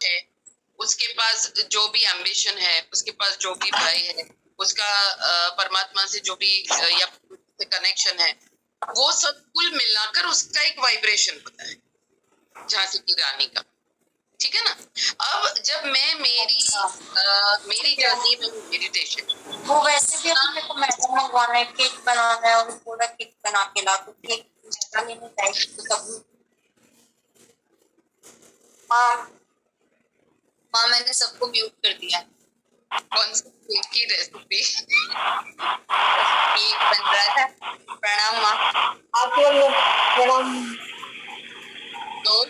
है, उसके पास जो भी एम्बिशन है, उसके पास जो भी भय है, उसका परमात्मा से जो भी या कनेक्शन है, वो सब कुल मिलाकर उसका एक वाइब्रेशन होता है झांसी की रानी का। ठीक है ना। अब जब मैं मेरी जर्नी में मेडिटेशन, वो वैसे भी अपने को मैडम मंगवाना है, केक बनाना है और पूरा केक बना के ला, तो केक लेने जाएगी तो कभी। माँ मैंने सबको म्यूट कर दिया। कौन सी केक की रेसिपी? केक बन रहा था। प्रणाम माँ। आप प्रणाम। तो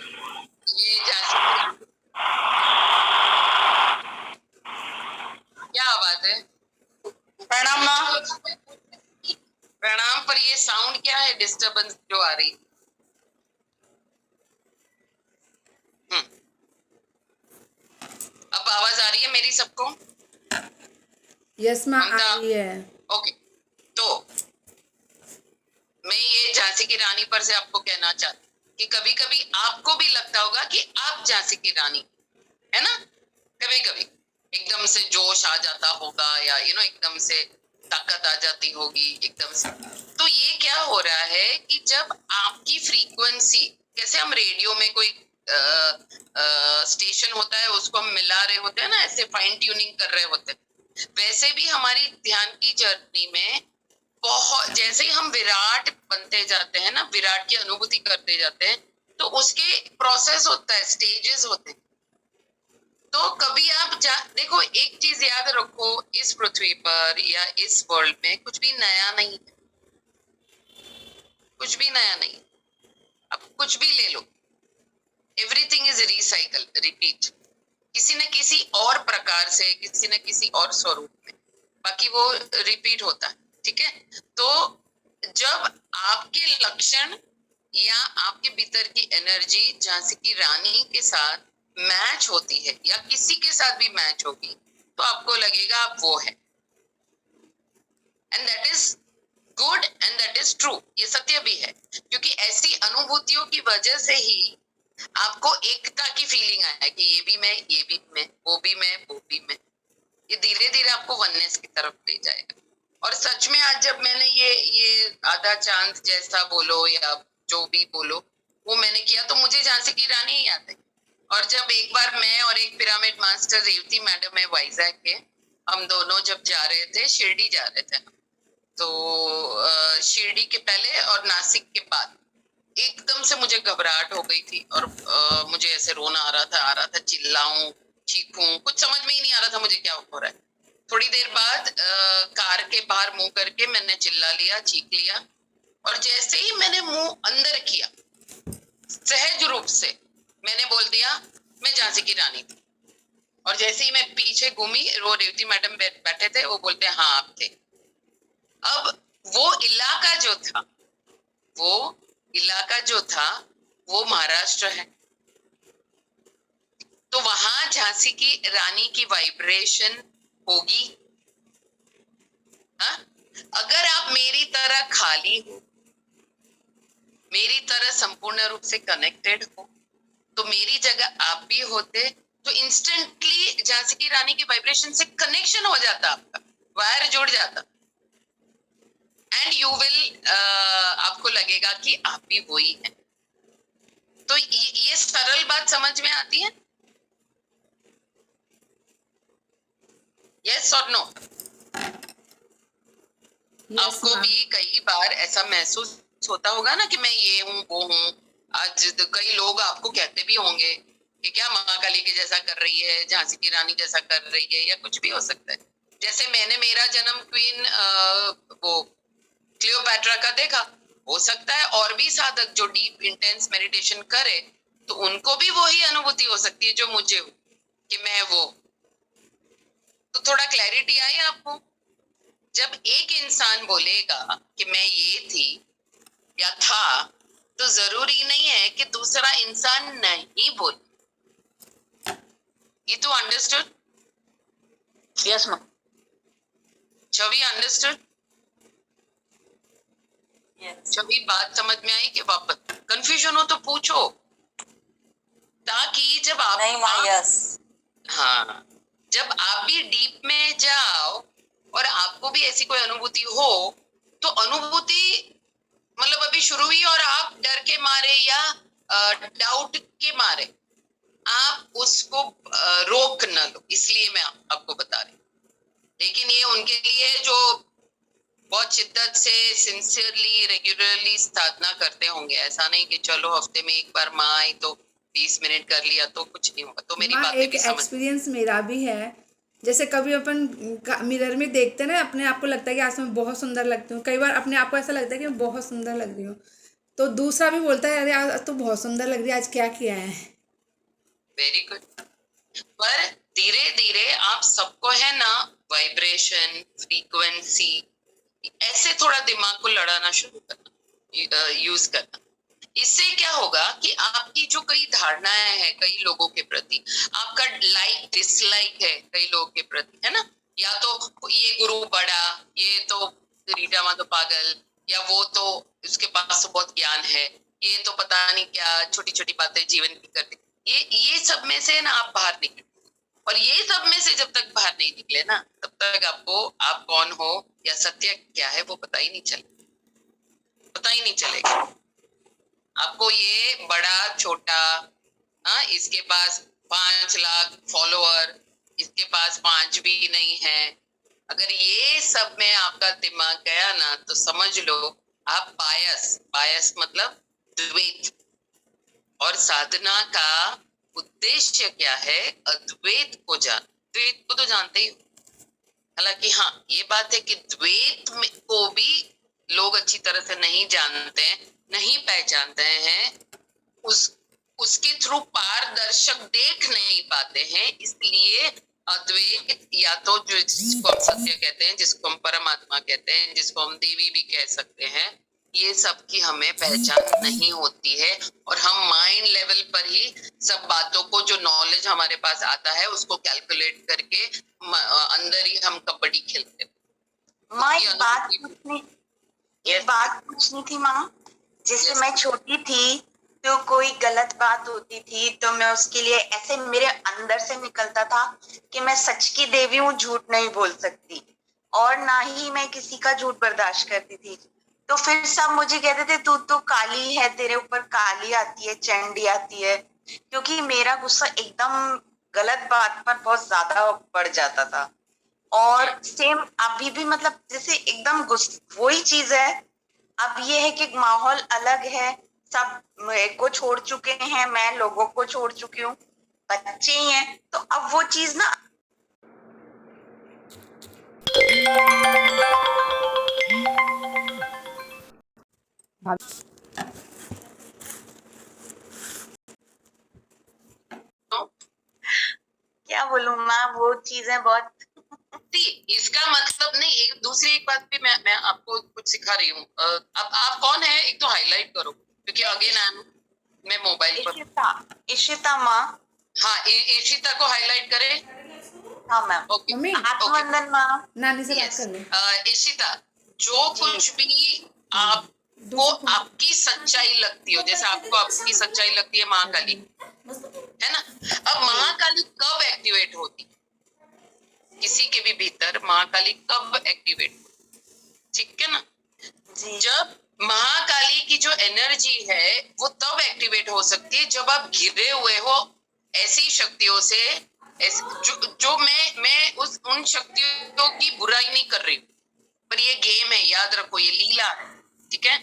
ये झांसी की रानी, क्या आवाज है? प्रणाम माँ। प्रणाम, पर ये साउंड क्या है डिस्टरबेंस जो आ रही? अब आवाज आ रही है मेरी सबको? यस माँ आ रही है। ओके, तो मैं ये झांसी की रानी पर से आपको कहना चाहती कि कभी कभी आपको भी लगता होगा कि आप झांसी की रानी है ना। कभी कभी एकदम से जोश आ जाता होगा, या एकदम से ताकत आ जाती होगी एकदम से। तो ये क्या हो रहा है कि जब आपकी फ्रीक्वेंसी, कैसे हम रेडियो में कोई स्टेशन होता है, उसको हम मिला रहे होते हैं ना, ऐसे फाइन ट्यूनिंग कर रहे होते हैं, वैसे भी हमारी ध्यान की जर्नी में बहुत, जैसे ही हम विराट बनते जाते हैं ना, विराट की अनुभूति करते जाते हैं, तो उसके प्रोसेस होता है, स्टेजेस होते हैं। तो कभी आप देखो, एक चीज याद रखो, इस पृथ्वी पर या इस वर्ल्ड में कुछ भी नया नहीं है, कुछ भी नया नहीं। अब कुछ भी ले लो, एवरीथिंग इज रिसाइकल, रिपीट, किसी न किसी और प्रकार से, किसी न किसी और स्वरूप में, बाकी वो रिपीट होता है। ठीक है। तो जब आपके लक्षण या आपके भीतर की एनर्जी झांसी की रानी के साथ मैच होती है, या किसी के साथ भी मैच होगी, तो आपको लगेगा आप वो है, and that is good and that is true. ये सत्य भी है, क्योंकि ऐसी अनुभूतियों की वजह से ही आपको एकता की फीलिंग आया कि ये भी मैं, ये भी मैं, वो भी मैं, वो भी मैं। ये धीरे धीरे आपको वननेस की तरफ ले जाएगा। और सच में आज जब मैंने ये आधा चांद जैसा बोलो या जो भी बोलो, वो मैंने किया, तो मुझे झांसी की रानी ही याद है। और जब एक बार मैं और एक पिरामिड मास्टर रेवती मैडम है वाइजैक के, हम दोनों जब जा रहे थे, शिरडी जा रहे थे, तो शिरडी के पहले और नासिक के बाद एकदम से मुझे घबराहट हो गई थी, और मुझे ऐसे रोना आ रहा था, चिल्लाऊं, चीखूं, कुछ समझ में ही नहीं आ रहा था मुझे क्या हो रहा है। थोड़ी देर बाद कार के बाहर मुंह करके मैंने चिल्ला लिया, चीख लिया, और जैसे ही मैंने मुंह अंदर किया, सहज रूप से मैंने बोल दिया मैं झांसी की रानी थी। और जैसे ही मैं पीछे घूमी, वो रेवती मैडम बैठे थे, वो बोलते हाँ आप थे। अब वो इलाका जो था, वो इलाका जो था वो महाराष्ट्र है, तो वहां झांसी की रानी की वाइब्रेशन होगी। हा? अगर आप मेरी तरह खाली हो, मेरी तरह संपूर्ण रूप से कनेक्टेड हो, तो मेरी जगह आप भी होते, तो इंस्टेंटली झांसी की रानी की वाइब्रेशन से कनेक्शन हो जाता, आपका वायर जुड़ जाता, एंड यू विल, आपको लगेगा कि आप भी वही हैं। तो ये सरल बात समझ में आती है? यस और नो? आपको भी कई बार ऐसा महसूस होता होगा ना कि मैं ये हूँ, वो हूँ। आज तो कई लोग आपको कहते भी होंगे कि क्या महाकाली के जैसा कर रही है, झांसी की रानी जैसा कर रही है, या कुछ भी हो सकता है। जैसे मैंने मेरा जन्म क्वीन वो क्लियोपैट्रा का देखा, हो सकता है और भी साधक जो डीप इंटेंस मेडिटेशन करे, तो उनको भी वही अनुभूति हो सकती है जो मुझे हो, कि मैं वो। तो थोड़ा क्लैरिटी आई आपको? जब एक इंसान बोलेगा कि मैं ये थी या था, तो जरूरी नहीं है कि दूसरा इंसान नहीं बोले। ये तो understood? Yes ma'am. Chhavi understood? Chhavi बात समझ में आई कि वापस कंफ्यूजन हो तो पूछो। ताकि जब आप नहीं माँ, यस। हाँ, जब आप भी डीप में जाओ और आपको भी ऐसी कोई अनुभूति हो, तो अनुभूति मतलब अभी शुरू हुई और आप डर के मारे या डाउट के मारे आप उसको रोक न लो, इसलिए मैं आपको बता रही हूँ। लेकिन ये उनके लिए है जो बहुत शिद्दत से सिंसियरली रेगुलरली साधना करते होंगे। ऐसा नहीं कि चलो हफ्ते में एक बार माँ आई तो 20 मिनट कर लिया तो कुछ नहीं होगा। तो मेरी माँ बातें एक भी समझ। एक्सपीरियंस मेरा भी है। जैसे कभी अपन मिरर में देखते हैं ना, अपने आप को लगता है कि आज मैं बहुत सुंदर लगती हूँ। कई बार अपने आप को ऐसा लगता है कि मैं बहुत सुंदर लग रही हूँ, तो दूसरा भी बोलता है अरे आज तो बहुत सुंदर लग रही है, आज क्या किया है। Very good. पर धीरे धीरे आप सबको है ना वाइब्रेशन, फ्रीक्वेंसी, ऐसे थोड़ा दिमाग को लड़ाना शुरू करना, यूज करना। इससे क्या होगा कि आपकी जो कई धारणाएं हैं कई लोगों के प्रति, आपका लाइक डिसलाइक है कई लोगों के प्रति, है ना, या तो ये गुरु बड़ा, ये तो रीटा माँ तो पागल, या वो तो उसके पास तो बहुत ज्ञान है, ये तो पता नहीं क्या छोटी छोटी बातें जीवन की करती, ये सब में से ना आप बाहर निकले। और ये सब में से जब तक बाहर नहीं निकले ना, तब तक आपको आप कौन हो या सत्य क्या है वो पता ही नहीं चलेगा। आपको ये बड़ा छोटा, हाँ, इसके पास 5 लाख फॉलोअर, इसके पास 5 भी नहीं है, अगर ये सब में आपका दिमाग गया ना तो समझ लो आप बायस मतलब द्वैत। और साधना का उद्देश्य क्या है? अद्वैत को द्वैत को तो जानते ही हो। हालांकि हाँ, ये बात है कि द्वैत को भी लोग अच्छी तरह से नहीं जानते हैं, नहीं पहचानते हैं, उसके थ्रू पारदर्शक देख नहीं पाते हैं। इसलिए अद्वैत या तो जो जिसको हम सत्य कहते हैं, जिसको हम परमात्मा कहते हैं, जिसको हम देवी भी कह सकते हैं, ये सब की हमें पहचान नहीं होती है। और हम माइंड लेवल पर ही सब बातों को, जो नॉलेज हमारे पास आता है, उसको कैलकुलेट करके अंदर ही हम कबड्डी खेलते हैं। माँ एक बात पूछनी थी माँ। जैसे मैं छोटी थी तो कोई गलत बात होती थी तो मैं उसके लिए ऐसे मेरे अंदर से निकलता था कि मैं सच की देवी हूँ, झूठ नहीं बोल सकती, और ना ही मैं किसी का झूठ बर्दाश्त करती थी। तो फिर सब मुझे कहते थे तू तो काली है, तेरे ऊपर काली आती है, चंडी आती है, क्योंकि मेरा गुस्सा एकदम गलत बात पर बहुत ज्यादा बढ़ जाता था। और सेम अभी भी मतलब जैसे एकदम वही चीज है। अब ये है कि माहौल अलग है, सब मेरे को छोड़ चुके हैं, मैं लोगों को छोड़ चुकी हूँ, बच्चे ही हैं, तो अब वो चीज ना क्या बोलूं माँ, वो चीजें बहुत इसका मतलब नहीं। एक दूसरी एक बात भी मैं आपको कुछ सिखा रही हूँ। अब आप कौन है एक तो हाईलाइट करो, क्योंकि अगेन मैं मोबाइल पर। इशिता माँ। हाँ, इशिता को हाईलाइट करें। हाँ मैम। ओके, मम्मी आत्मवंदन माँ। नानी से बात यस। कर ले। इशिता, जो कुछ भी आपको आपकी सच्चाई लगती हो, जैसे आपको आपकी सच्चाई लगती है महाकाली, है ना, अब महाकाली कब एक्टिवेट होती? किसी के भी भीतर महाकाली कब एक्टिवेट, ठीक है ना? जी। जब महाकाली की जो एनर्जी है वो तब एक्टिवेट हो सकती है जब आप घिरे हुए हो ऐसी शक्तियों से, जो मैं उन शक्तियों की बुराई नहीं कर रही हूँ, पर ये गेम है, याद रखो, ये लीला है, ठीक है?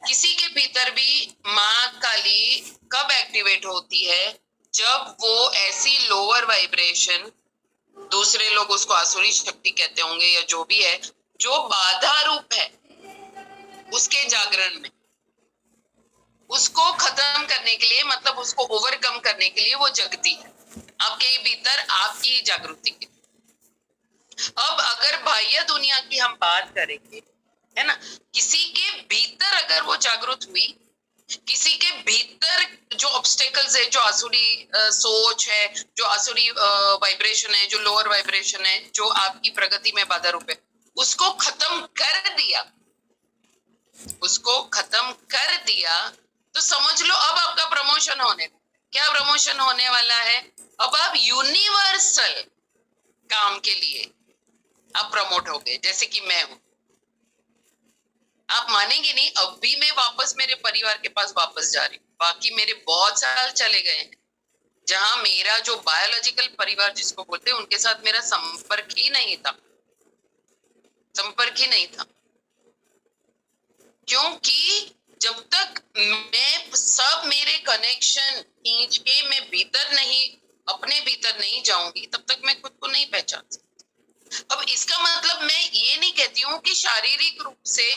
किसी के भीतर भी महाकाली कब एक्टिवेट होती है? जब वो ऐसी लोअर वाइब्रेशन, दूसरे लोग उसको आसुरी शक्ति कहते होंगे या जो भी है, जो बाधा रूप है उसके जागरण में, उसको खत्म करने के लिए, मतलब उसको ओवरकम करने के लिए वो जगती है आपके भीतर, आपकी जागृति के। अब अगर बाह्य दुनिया की हम बात करेंगे, है ना, किसी के भीतर अगर वो जागृत हुई, किसी के भीतर जो ऑब्स्टेकल्स है, जो आसुरी सोच है, जो आसुरी वाइब्रेशन है, जो लोअर वाइब्रेशन है, जो आपकी प्रगति में बाधा रूप है, उसको खत्म कर दिया, उसको खत्म कर दिया, तो समझ लो अब आपका प्रमोशन होने, क्या प्रमोशन होने वाला है? अब आप यूनिवर्सल काम के लिए आप प्रमोट हो गए, जैसे कि मैं हूं। आप मानेंगे नहीं, अब भी मैं वापस मेरे परिवार के पास वापस जा रही हूँ। बाकी मेरे बहुत साल चले गए हैं जहां मेरा जो बायोलॉजिकल परिवार जिसको बोलते हैं उनके साथ मेरा संपर्क ही नहीं था, संपर्क ही नहीं था। क्योंकि जब तक मैं सब मेरे कनेक्शन खींच के मैं भीतर नहीं, अपने भीतर नहीं जाऊंगी, तब तक मैं खुद को नहीं पहचान सकती। अब इसका मतलब मैं ये नहीं कहती हूँ कि शारीरिक रूप से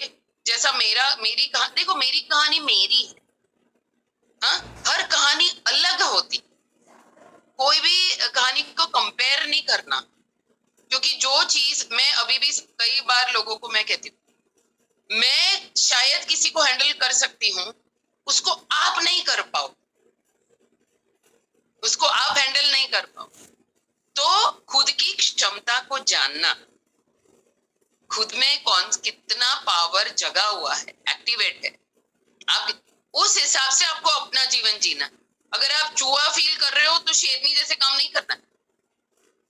जैसा मेरी कहानी, देखो मेरी कहानी मेरी है, हाँ, हर कहानी अलग होती, कोई भी कहानी को कंपेयर नहीं करना। क्योंकि जो चीज मैं अभी भी कई बार लोगों को मैं कहती हूँ, मैं शायद किसी को हैंडल कर सकती हूँ, उसको आप नहीं कर पाओ, उसको आप हैंडल नहीं कर पाओ। तो खुद की क्षमता को जानना, खुद में कितना पावर जगा हुआ है, एक्टिवेट है, आप उस हिसाब से आपको अपना जीवन जीना। अगर आप चूहा फील कर रहे हो तो शेरनी जैसे काम नहीं करना,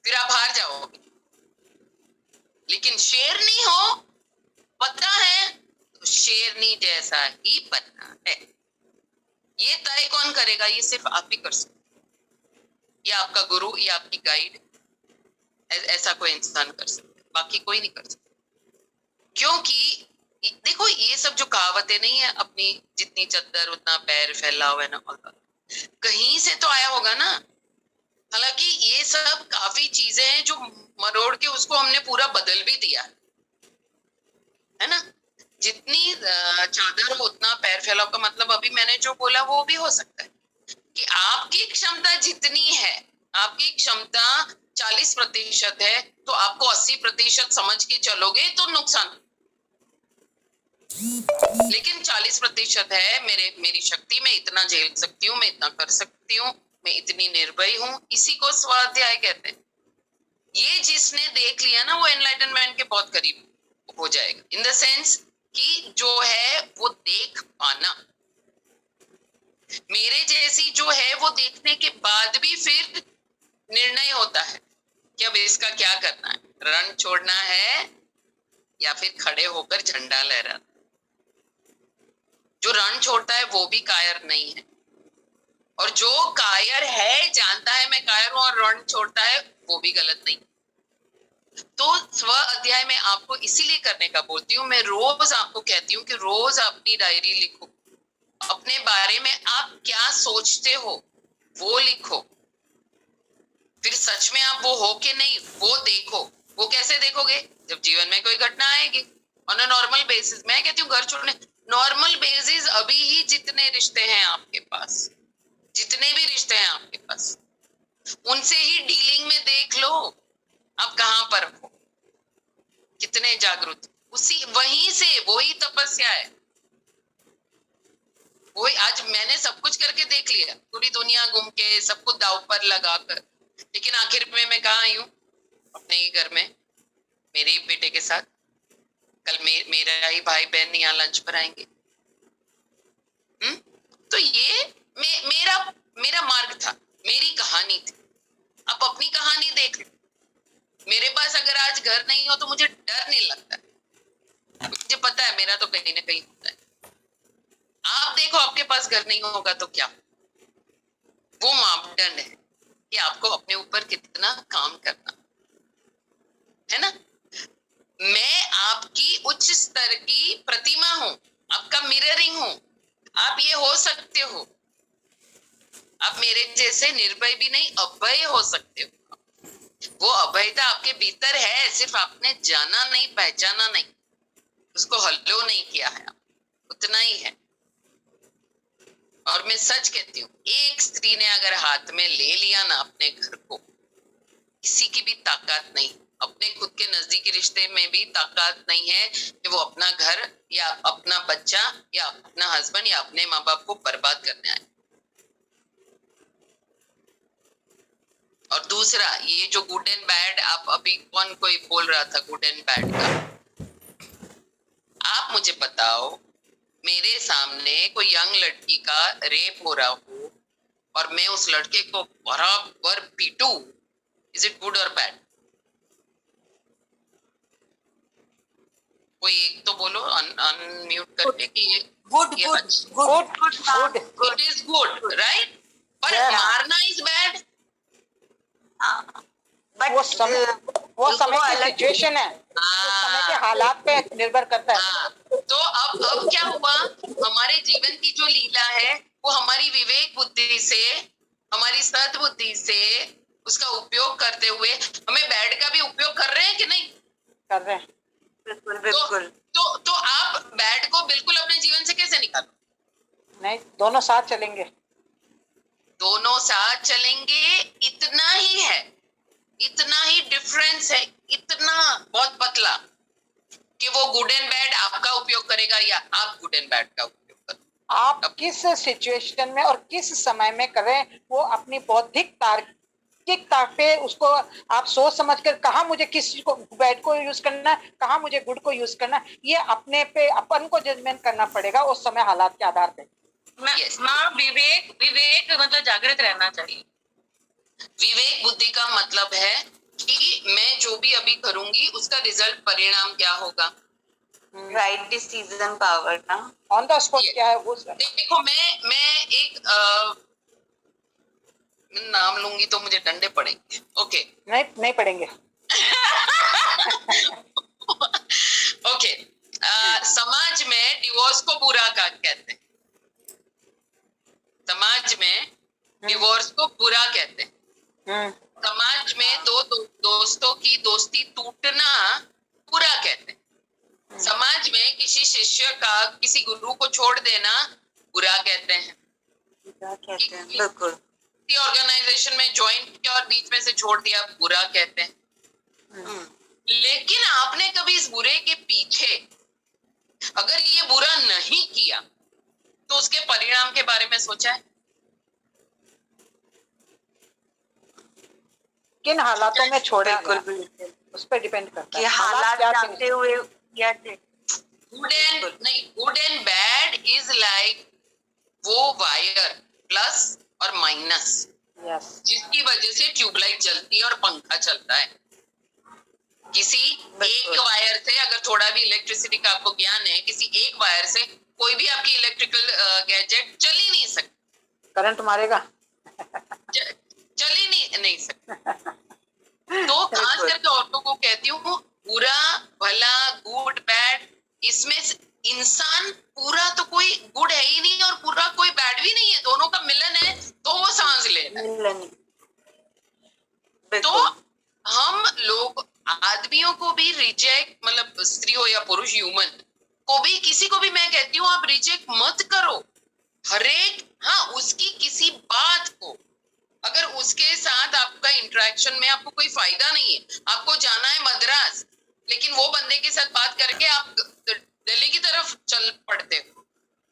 फिर आप हार जाओगे। लेकिन शेरनी हो, पता है, तो शेरनी जैसा ही बनना है। ये तय कौन करेगा? ये सिर्फ आप ही कर सकते, या आपका गुरु या आपकी गाइड, ऐसा कोई इंसान कर सकता है, बाकी कोई नहीं कर सकता। क्योंकि देखो ये सब जो कहावतें नहीं है, अपनी जितनी चद्दर उतना पैर फैलाओ है ना, कहीं से तो आया होगा ना। हालांकि ये सब काफी चीजें हैं जो मरोड़ के उसको हमने पूरा बदल भी दिया है ना। जितनी चादर हो उतना पैर फैलाओ का मतलब अभी मैंने जो बोला वो भी हो सकता है कि आपकी क्षमता जितनी है, आपकी क्षमता 40% है, तो आपको 80% समझ के चलोगे तो नुकसान। लेकिन 40% है, मेरी शक्ति, मैं इतना झेल सकती हूँ, मैं इतना कर सकती हूँ, मैं इतनी निर्भय हूँ, इसी को स्वाध्याय कहते हैं। ये जिसने देख लिया ना, वो एनलाइटनमेंट के बहुत करीब हो जाएगा। इन द सेंस कि जो है वो देख पाना। मेरे जैसी जो है वो देखने के बाद भी फिर निर्णय होता है कि अब इसका क्या करना है, रण छोड़ना है या फिर खड़े होकर झंडा लहराना। जो रण छोड़ता है वो भी कायर नहीं है, और जो कायर है, जानता है मैं कायर हूं और रण छोड़ता है, वो भी गलत नहीं। तो स्व अध्याय में आपको इसीलिए करने का बोलती हूँ। मैं रोज आपको कहती हूँ कि रोज अपनी डायरी लिखो, अपने बारे में आप क्या सोचते हो वो लिखो। फिर सच में आप वो हो कि नहीं वो देखो। वो कैसे देखोगे? जब जीवन में कोई घटना आएगी ऑन अ नॉर्मल बेसिस। मैं कहती हूँ घर छोड़ने नॉर्मल बेसिस, अभी ही जितने रिश्ते हैं आपके पास, जितने भी रिश्ते हैं आपके पास, उनसे ही डीलिंग में देख लो आप कहां पर हो, कितने जागरूक। उसी वहीं से वही तपस्या है। वही आज मैंने सब कुछ करके देख लिया, पूरी दुनिया घूम के सब कुछ दाव पर लगाकर, लेकिन आखिर में मैं कहाँ आई हूँ? अपने ही घर में मेरे ही बेटे के साथ। कल मेरा ही भाई बहन यहाँ लंच पर आएंगे। तो ये मेरा मार्ग था, मेरी कहानी थी। आप अपनी कहानी देख लो। मेरे पास अगर आज घर नहीं हो तो मुझे डर नहीं लगता, मुझे पता है मेरा तो कहीं ना कहीं होता है। आप देखो आपके पास घर नहीं होगा तो क्या? वो मापदंड है कि आपको अपने ऊपर कितना काम करना है ना। मैं आपकी उच्च स्तर की प्रतिमा हूं, आपका मिररिंग हूं। आप ये हो सकते हो, आप मेरे जैसे निर्भय भी नहीं, अभय हो सकते हो। वो अभयता आपके भीतर है, सिर्फ आपने जाना नहीं, पहचाना नहीं, उसको हल्लो नहीं किया है, उतना ही है। और मैं सच कहती हूँ, एक स्त्री ने अगर हाथ में ले लिया ना अपने घर को, किसी की भी ताकत नहीं, अपने खुद के नजदीकी रिश्ते में भी ताकत नहीं है कि वो अपना घर या अपना बच्चा या अपना हस्बैंड या अपने माँ बाप को बर्बाद करने आए। और दूसरा, ये जो गुड एंड बैड, आप अभी कौन कोई बोल रहा था गुड एंड बैड का, आप मुझे बताओ, मेरे सामने कोई यंग लड़की का रेप हो रहा हो और मैं उस लड़के को बराबर पीटू, इज इट गुड और बैड? कोई एक तो बोलो अनम्यूट करके कि ये गुड ये गुड अच्छा, good good good it is good, right? पर Yeah. मारना इज बैड। बट वो समय की सिचुएशन है, उस समय के हालात पे निर्भर करता है। हाँ, तो अब क्या हुआ, हमारे जीवन की जो लीला है वो हमारी विवेक बुद्धि से, हमारी सद बुद्धि से उसका उपयोग करते हुए हमें बैड का भी उपयोग कर रहे हैं कि नहीं? कर रहे हैं। बिल्कुल तो बिल्कुल तो आप बैड को बिल्कुल अपने जीवन से कैसे निकालो? नहीं, दोनों साथ चलेंगे। दोनों साथ चलेंगे, इतना ही है, इतना ही डिफरेंस है, इतना बहुत पतला, कि वो गुड एंड बैड आपका उपयोग करेगा या आप गुड एंड बैड का उपयोग करो। आप किस सिचुएशन में और किस समय में करें, वो अपनी बौद्धिक तार्किकता पे उसको आप सोच समझ कर कहाँ मुझे किस को बैड को यूज करना है, कहाँ मुझे गुड को यूज करना है, ये अपने पे अपन को जजमेंट करना पड़ेगा उस समय हालात के आधार पे। Yes. माँ विवेक मतलब जागृत रहना चाहिए। विवेक बुद्धि का मतलब है कि मैं जो भी अभी करूंगी उसका रिजल्ट परिणाम क्या होगा। राइट डिसीजन पावर ना, ऑन द स्पॉट Yes. क्या है वो देखो मैं एक नाम लूंगी तो मुझे डंडे पड़ेंगे। ओके नहीं पढ़ेंगे। ओके, समाज में डिवोर्स को बुरा का कहते हैं, समाज में डिवोर्स को बुरा कहते हैं, समाज में दो दोस्तों की दोस्ती टूटना बुरा कहते हैं, समाज में किसी शिष्य का किसी गुरु को छोड़ देना बुरा कहते हैं, क्या कहते हैं, बिल्कुल किसी ऑर्गेनाइजेशन में ज्वाइन किया और बीच में से छोड़ दिया बुरा कहते हैं। लेकिन आपने कभी इस बुरे के पीछे अगर ये बुरा नहीं किया तो उसके परिणाम के बारे में सोचा है? किन हालातों में छोड़ा बिल्कुल गया, बिल्कुल उस पर डिपेंड करता ये है। हालात क्या जानते हुए क्या थे। Good and bad is like वो वायर प्लस और माइनस यस जिसकी वजह से ट्यूबलाइट जलती है और पंखा चलता है। किसी एक वायर से, अगर थोड़ा भी इलेक्ट्रिसिटी का आपको ज्ञान है, किसी एक वायर से कोई भी आपकी इलेक्ट्रिकल गैजेट चल ही नहीं सकती, करंट मारेगा। चल ही नहीं सकती। तो खास करके औरतों को कहती हूँ, बुरा भला गुड बैड, इसमें इंसान पूरा तो कोई गुड है ही नहीं और पूरा कोई बैड भी नहीं है, दोनों का मिलन है तो वो सांस ले रहा है। तो हम लोग आदमियों को भी रिजेक्ट, मतलब स्त्री हो या पुरुष, ह्यूमन को भी, किसी को भी मैं कहती हूँ आप रिजेक्ट मत करो। हरेक, हाँ, उसकी किसी बात को, अगर उसके साथ आपका इंटरेक्शन में आपको कोई फायदा नहीं है, आपको जाना है मद्रास, लेकिन वो बंदे के साथ बात करके आप दिल्ली की तरफ चल पड़ते हो,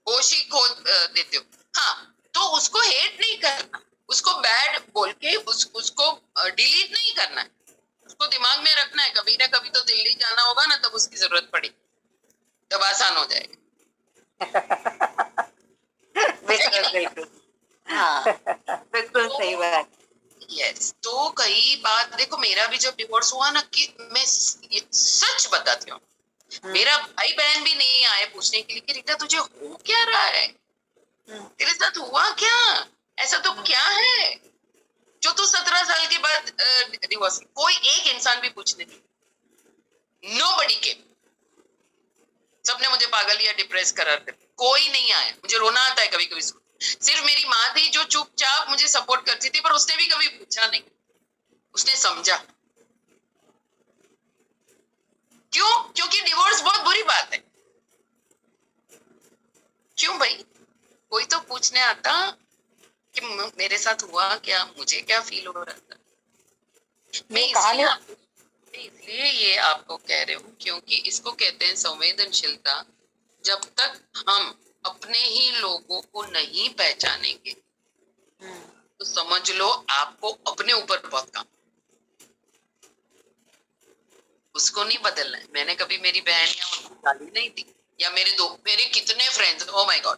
होश ही खो देते हो, हाँ, तो उसको हेट नहीं करना, उसको बैड बोल के उसको डिलीट नहीं करना है, उसको दिमाग में रखना है। कभी ना कभी तो दिल्ली जाना होगा ना, तब उसकी जरूरत पड़ी, तब आसान हो जाएगा। बिल्कुल हाँ बिल्कुल सही बात। यस, तो कई बात देखो, मेरा भी जब डिवोर्स हुआ ना, कि मैं ये सच बताती हूँ, मेरा भाई बहन भी नहीं आए पूछने के लिए कि रीटा तुझे हो क्या रहा है, तेरे साथ हुआ क्या, ऐसा तो क्या है जो तू 17 साल के बाद डिवोर्स। कोई एक इंसान भी पूछने नहीं, नोबडी केम। सबने मुझे पागल या डिप्रेस करार कर, कोई नहीं आया। मुझे रोना आता है कभी कभी, सिर्फ मेरी माँ थी जो चुपचाप मुझे सपोर्ट करती थी, पर उसने भी कभी पूछा नहीं, उसने समझा। क्यों? क्योंकि डिवोर्स बहुत बुरी बात है। क्यों भाई? कोई तो पूछने आता कि मेरे साथ हुआ क्या, मुझे क्या फील हो रहा था। मैं इसलिए ये आपको कह रही हूँ क्योंकि इसको कहते हैं संवेदनशीलता। जब तक हम अपने ही लोगों को नहीं पहचानेंगे तो समझ लो आपको अपने ऊपर बहुत काम, उसको नहीं बदलना है। मैंने कभी मेरी बहन या उनको गाली नहीं दी, या मेरे कितने friends, oh my God,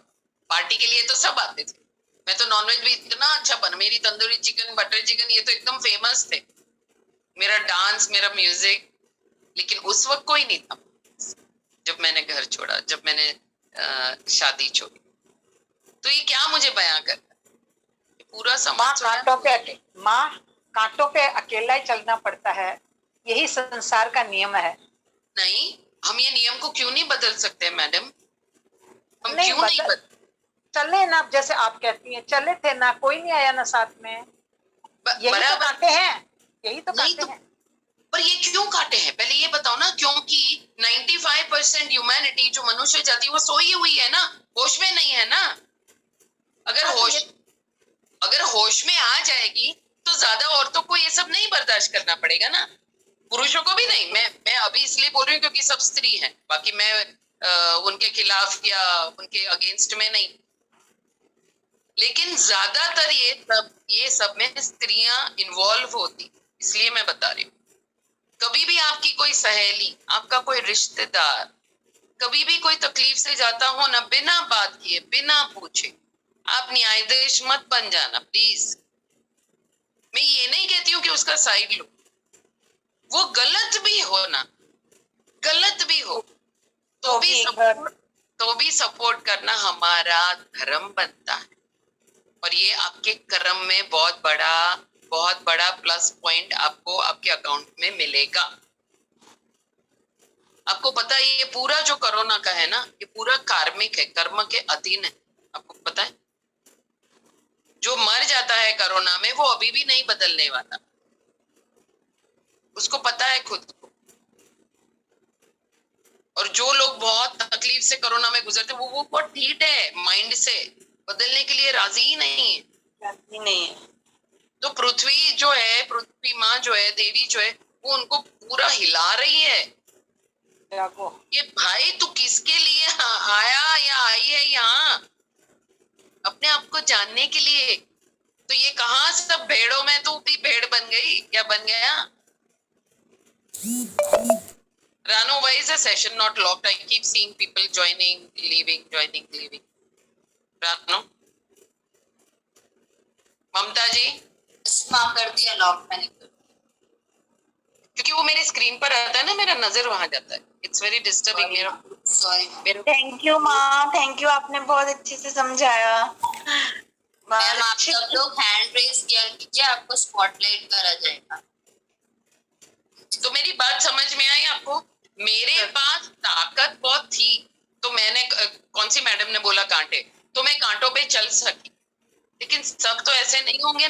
party के लिए तो सब आते थे, मैं तो नॉनवेज भी इतना अच्छा बना, मेरी तंदूरी चिकन, बटर चिकन, ये तो एकदम फेमस थे। मेरा डांस, मेरा म्यूजिक, लेकिन उस वक्त कोई नहीं था जब मैंने घर छोड़ा, जब मैंने शादी छोड़ी। तो ये क्या मुझे बयां करना, पूरा माँ समाज कांटों पे अकेला ही चलना पड़ता है, यही संसार का नियम है। नहीं, हम ये नियम को क्यों नहीं बदल सकते मैडम? हम नहीं क्यों नहीं बदल, चले ना, जैसे आप कहती हैं, चले थे ना, कोई नहीं आया ना साथ में, यही तो बराबर कांटे हैं, यही तो नहीं कांटे तो, हैं। पर ये क्यों काटे हैं पहले ये बताओ ना। क्योंकि 95% ह्यूमैनिटी जो मनुष्य जाति वो सोई हुई है ना, होश में नहीं है ना। अगर हाँ, तो होश ये अगर होश में आ जाएगी तो ज्यादा औरतों को ये सब नहीं बर्दाश्त करना पड़ेगा ना, पुरुषों को भी नहीं। मैं अभी इसलिए बोल रही हूँ क्योंकि सब स्त्री हैं, बाकी मैं उनके खिलाफ या उनके अगेंस्ट में नहीं, लेकिन ज्यादातर ये सब में स्त्रियां इन्वॉल्व होती, इसलिए मैं बता रही हूँ। कभी भी आपकी कोई सहेली, आपका कोई रिश्तेदार कभी भी कोई तकलीफ से जाता हो ना, बिना बात किए, बिना पूछे, आप न्यायाधीश मत बन जाना प्लीज। मैं ये नहीं कहती हूँ कि उसका साइड लो, वो गलत भी हो ना, गलत भी हो तो भी सपोर्ट करना हमारा धर्म बनता है। और ये आपके कर्म में बहुत बड़ा प्लस पॉइंट आपको आपके अकाउंट में मिलेगा। आपको पता है ये पूरा जो कोरोना का है ना, ये पूरा कार्मिक है, कर्म के अधीन है। आपको पता है जो मर जाता है कोरोना में वो अभी भी नहीं बदलने वाला, उसको पता है खुद को। और जो लोग बहुत तकलीफ से कोरोना में गुजरते वो बहुत ढीठ है, माइंड से बदलने के लिए राजी ही नहीं है। तो पृथ्वी जो है, पृथ्वी माँ जो है, देवी जो है, वो उनको पूरा हिला रही है कि भाई तू किसके लिए आया या आई है यहाँ, अपने आप को जानने के लिए। तो ये कहाँ सब भेड़ों में तू भी भेड़ बन गई या बन गया? Ranu, why is the session not locked? I keep seeing people joining, leaving. Ranu, ममता जी, माँ कर दिया लॉक मैंने। क्योंकि वो मेरी स्क्रीन पर आता है ना, मेरा नजर वहां जाता है। It's very disturbing. Sorry thank you माँ, थैंक यू, आपने बहुत अच्छे से समझाया। मैम आप सब लोग हैंड रेज किया कीजिए, आपको स्पॉटलाइट करा जाएगा। तो मेरी बात समझ में आई आपको? मेरे पास ताकत बहुत थी, तो मैंने कौन सी मैडम ने बोला कांटे, तो मैं कांटों पे चल सकी। लेकिन सब तो ऐसे नहीं होंगे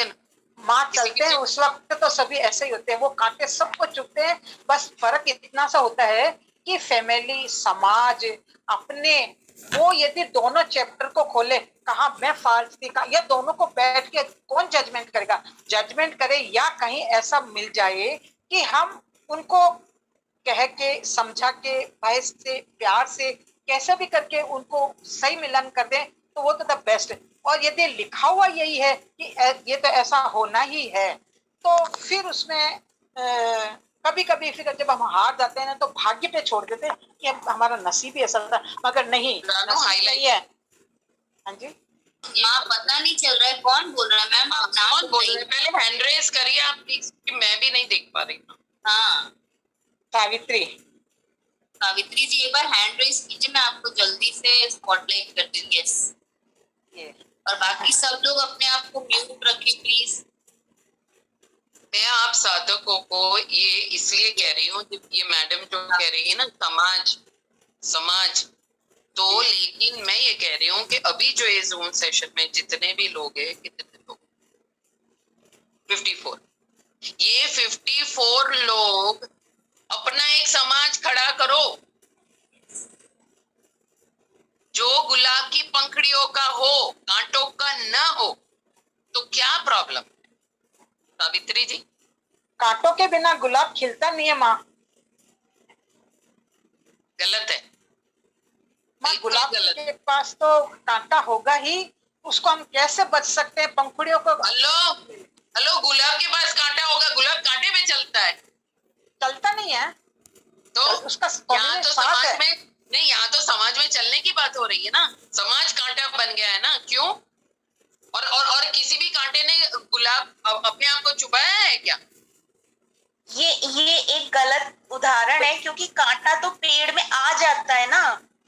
ना, माँ चलते हैं उस वक्त तो सभी ऐसे ही होते हैं, वो कांटे सबको चुभते हैं। बस फर्क इतना सा होता है कि फैमिली, समाज, अपने, वो यदि दोनों चैप्टर को खोले, कहा मैं फाल्स थी, या दोनों को बैठ के कौन जजमेंट करेगा? जजमेंट करे या कहीं ऐसा मिल जाए कि हम उनको कह के, समझा के, भय से, प्यार से, कैसे भी करके उनको सही मिलन कर दें, तो वो तो द बेस्ट है। और यदि लिखा हुआ यही है कि ये तो ऐसा होना ही है, तो फिर उसमें कभी कभी फिर जब हम हार जाते हैं ना, तो भाग्य पे छोड़ देते हैं कि हमारा नसीब ही ऐसा था, मगर नहीं, नसीब नहीं है। हाँ जी माँ पता नहीं चल रहा है कौन बोल रहा है। मैम आप नाम बोल रहे हैं? पहले हैंड रेज करिए आप प्लीज, कि मैं भी नहीं देख पा रही हूँ। हाँ सावित्री जी एक बार हैंड रेज कीजिए, मैं आपको जल्दी से स्पॉटलाइट कर दूंगी। यस, और बाकी सब लोग अपने आप को म्यूट रखें प्लीज। मैं आप साधकों को ये इसलिए कह रही हूँ, ये मैडम जो कह रही है ना, समाज तो, लेकिन मैं ये कह रही हूँ कि अभी जो ये जूम सेशन में जितने भी लोग हैं, कितने लोग, 54, ये 54 लोग अपना एक समाज खड़ा करो जो गुलाब की पंखड़ियों का हो, कांटों का न हो। तो क्या प्रॉब्लम है सावित्री जी? कांटों के बिना गुलाब खिलता नहीं है माँ। गलत है माँ, बिल्कुल गुलाब गलत। के पास तो कांटा होगा ही, उसको हम कैसे बच सकते हैं? पंखुड़ियों को हेलो, गुलाब के पास कांटा होगा, गुलाब कांटे पे चलता है, चलता नहीं है, तो उसका यहाँ तो समाज में नहीं, यहाँ तो समाज में चलने की बात हो रही है ना, समाज कांटा बन गया है ना, क्यों? और किसी भी कांटे ने गुलाब अपने आप को चुभाया है क्या? ये एक गलत उदाहरण है, क्योंकि कांटा तो पेड़ में आ जाता है ना,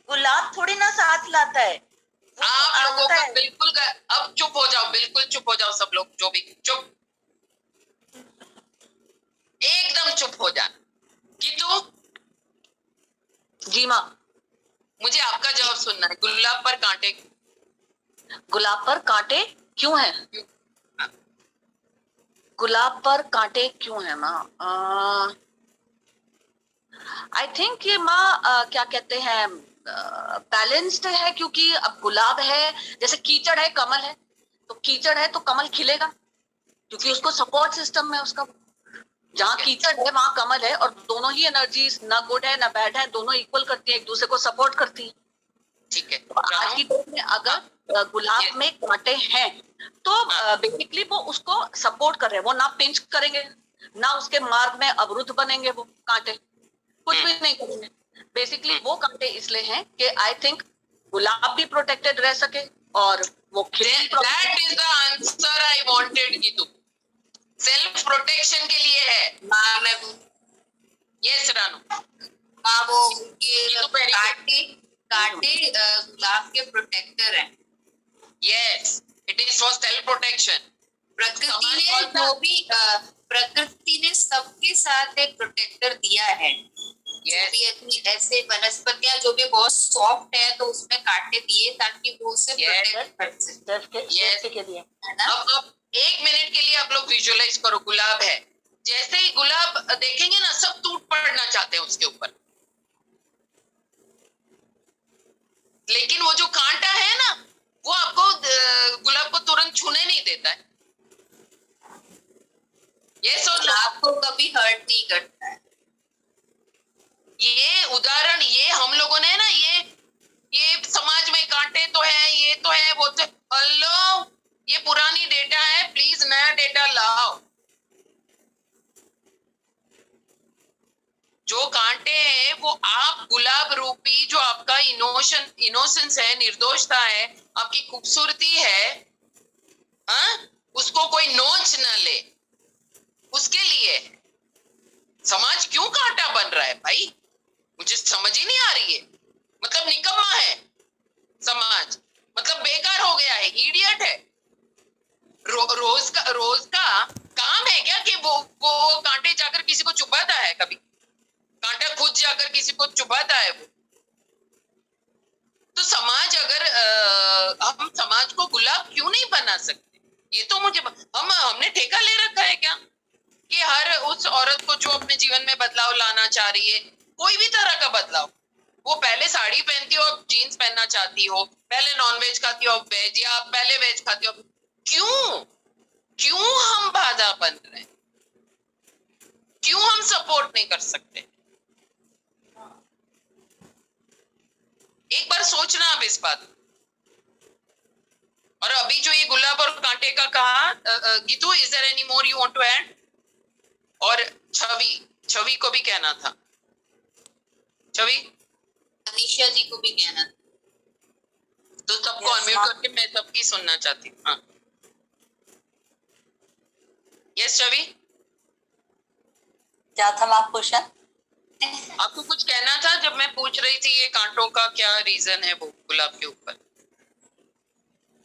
गुलाब थोड़ी ना साथ लाता है। वो तो आप लोगों आता का है। बिल्कुल अब चुप हो जाओ, बिल्कुल चुप हो जाओ सब लोग, जो भी चुप, एकदम चुप हो जाना। गीतू, जी माँ। मुझे आपका जवाब सुनना है। गुलाब पर कांटे गुलाब पर कांटे क्यों है? गुलाब पर कांटे क्यों है माँ? आई थिंक ये माँ क्या कहते हैं, बैलेंस्ड है, क्योंकि अब गुलाब है, जैसे कीचड़ है कमल है, तो कीचड़ है तो कमल खिलेगा, क्योंकि उसको सपोर्ट सिस्टम है उसका। जहाँ कीचड़ है वहां कमल है, और दोनों ही एनर्जीज, ना गुड है ना बैड है, दोनों इक्वल करती है, एक दूसरे को सपोर्ट करती है। ठीक है। तो आज की डेट में अगर गुलाब में कांटे हैं तो बेसिकली वो उसको सपोर्ट कर रहे हैं, वो ना पिंच करेंगे, ना उसके मार्ग में अवरुद्ध बनेंगे, वो कांटे कुछ भी नहीं करेंगे। बेसिकली वो कांटे इसलिए हैं कि आई थिंक गुलाब भी प्रोटेक्टेड रह सके और वो That is the answer I wanted, Geetu. Self protection के लिए है। माँ मैं यस रानू। माँ वो ये ये तो very कांटे कांटे गुलाब के प्रोटेक्टर हैं। Yes, it is for self protection. प्रकृति ने जो भी प्रकृति ने सबके साथ एक प्रोटेक्टर दिया है। जो भी अपनी ऐसे वनस्पतियां जो भी बहुत सॉफ्ट है तो उसमें कांटे दिए ताकि वो उसे प्रोटेक्ट कर सके, Yes. के लिए है ना। अब 1 मिनट के लिए आप लोग विजुअलाइज करो, गुलाब है, जैसे ही गुलाब देखेंगे ना, सब टूट पड़ना चाहते हैं उसके ऊपर, लेकिन वो जो कांटा है ना, वो आपको गुलाब को तुरंत छूने नहीं देता है। यस और नो? आपको कभी हर्ट नहीं करता है। ये उदाहरण, ये हम लोगों ने ना, ये समाज में कांटे तो है, ये तो है, वो तो, हेलो, ये पुरानी डेटा है, प्लीज नया डेटा लाओ। जो कांटे हैं वो आप गुलाब रूपी, जो आपका इनोसेंस है, निर्दोषता है, आपकी खूबसूरती है, उसको कोई नोच न ले, उसके लिए समाज क्यों कांटा बन रहा है भाई? मुझे समझ ही नहीं आ रही है। मतलब निकम्मा है समाज, मतलब बेकार हो गया है, इडियट है। रोज का काम है क्या कि वो कांटे जाकर किसी को चुभाता है? कभी कांटा खुद जाकर किसी को चुभाता है वो? तो समाज, अगर हम समाज को गुलाब क्यों नहीं बना सकते? ये तो मुझे, हमने ठेका ले रखा है क्या कि हर उस औरत को जो अपने जीवन में बदलाव लाना चाह रही है, कोई भी तरह का बदलाव, वो पहले साड़ी पहनती हो, अब जीन्स पहनना चाहती हो, पहले नॉनवेज खाती हो, अब वेज, या पहले वेज खाती हो, क्यों हम बाधा बन रहे हैं? क्यों हम सपोर्ट नहीं कर सकते? एक बार सोचना आप इस बात। और अभी जो ये गुलाब और कांटे का कहा, Geetu, is there any more you want to add? और छवि को भी कहना था। छवि, अनीशा जी को भी कहना था। तो सबको अनम्यूट करके मैं सबकी सुनना चाहती हूँ। हाँ, यस छवि, क्या था माँ क्वेश्चन? आपको कुछ कहना था जब मैं पूछ रही थी ये कांटों का क्या रीजन है वो गुलाब के ऊपर?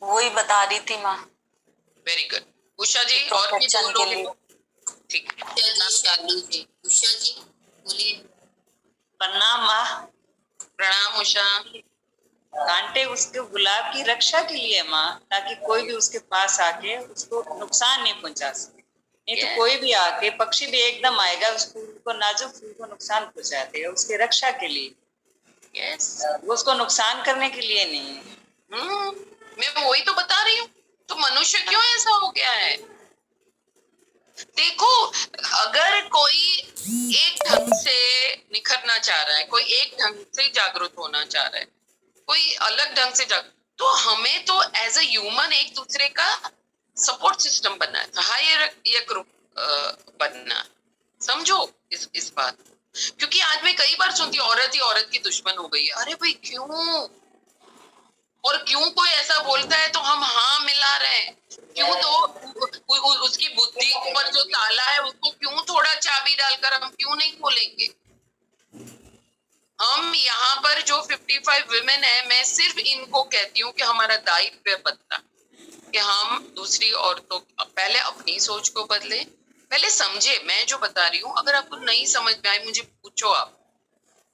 वही बता रही थी माँ। Very good. उषा जी और भी दो लोग हैं। ठीक है। उषा जी, शालू जी, उषा जी बोलिए। प्रणाम माँ। प्रणाम उषा। कांटे उसके गुलाब की रक्षा के लिए माँ, ताकि कोई भी उसके पास आके उसको नुकसान नहीं पहुंचा सके। नहीं तो कोई भी आके, पक्षी भी एकदम आएगा, उस फूल को, नाजुक फूल को नुकसान पहुंचा देगा, उसकी रक्षा के लिए। यस, वो उसको नुकसान करने के लिए नहीं है। मैं वही तो बता रही हूँ। तो मनुष्य क्यों ऐसा हो गया है? देखो, अगर कोई एक ढंग से निखरना चाह रहा है, कोई एक ढंग से जागरूक होना चाह रहा है, कोई अलग ढंग से तो हमें तो एज अ ह्यूमन एक दूसरे का सपोर्ट सिस्टम बनना है, सहायक ग्रुप बनना। समझो इस बात। क्योंकि आज मैं कई बार सुनती हूँ औरत ही औरत की दुश्मन हो गई है। अरे भाई क्यों? और क्यों कोई ऐसा बोलता है तो हम हाँ मिला रहे हैं? क्यों तो उसकी बुद्धि पर जो ताला है उसको क्यों थोड़ा चाबी डालकर हम क्यों नहीं खोलेंगे? हम यहाँ पर जो 55 विमेन है, मैं सिर्फ इनको कहती हूँ कि हमारा दायित्व बनता कि हम दूसरी औरतों, पहले अपनी सोच को बदले, पहले समझे। मैं जो बता रही हूँ अगर आपको नहीं समझ में आई मुझे पूछो। आप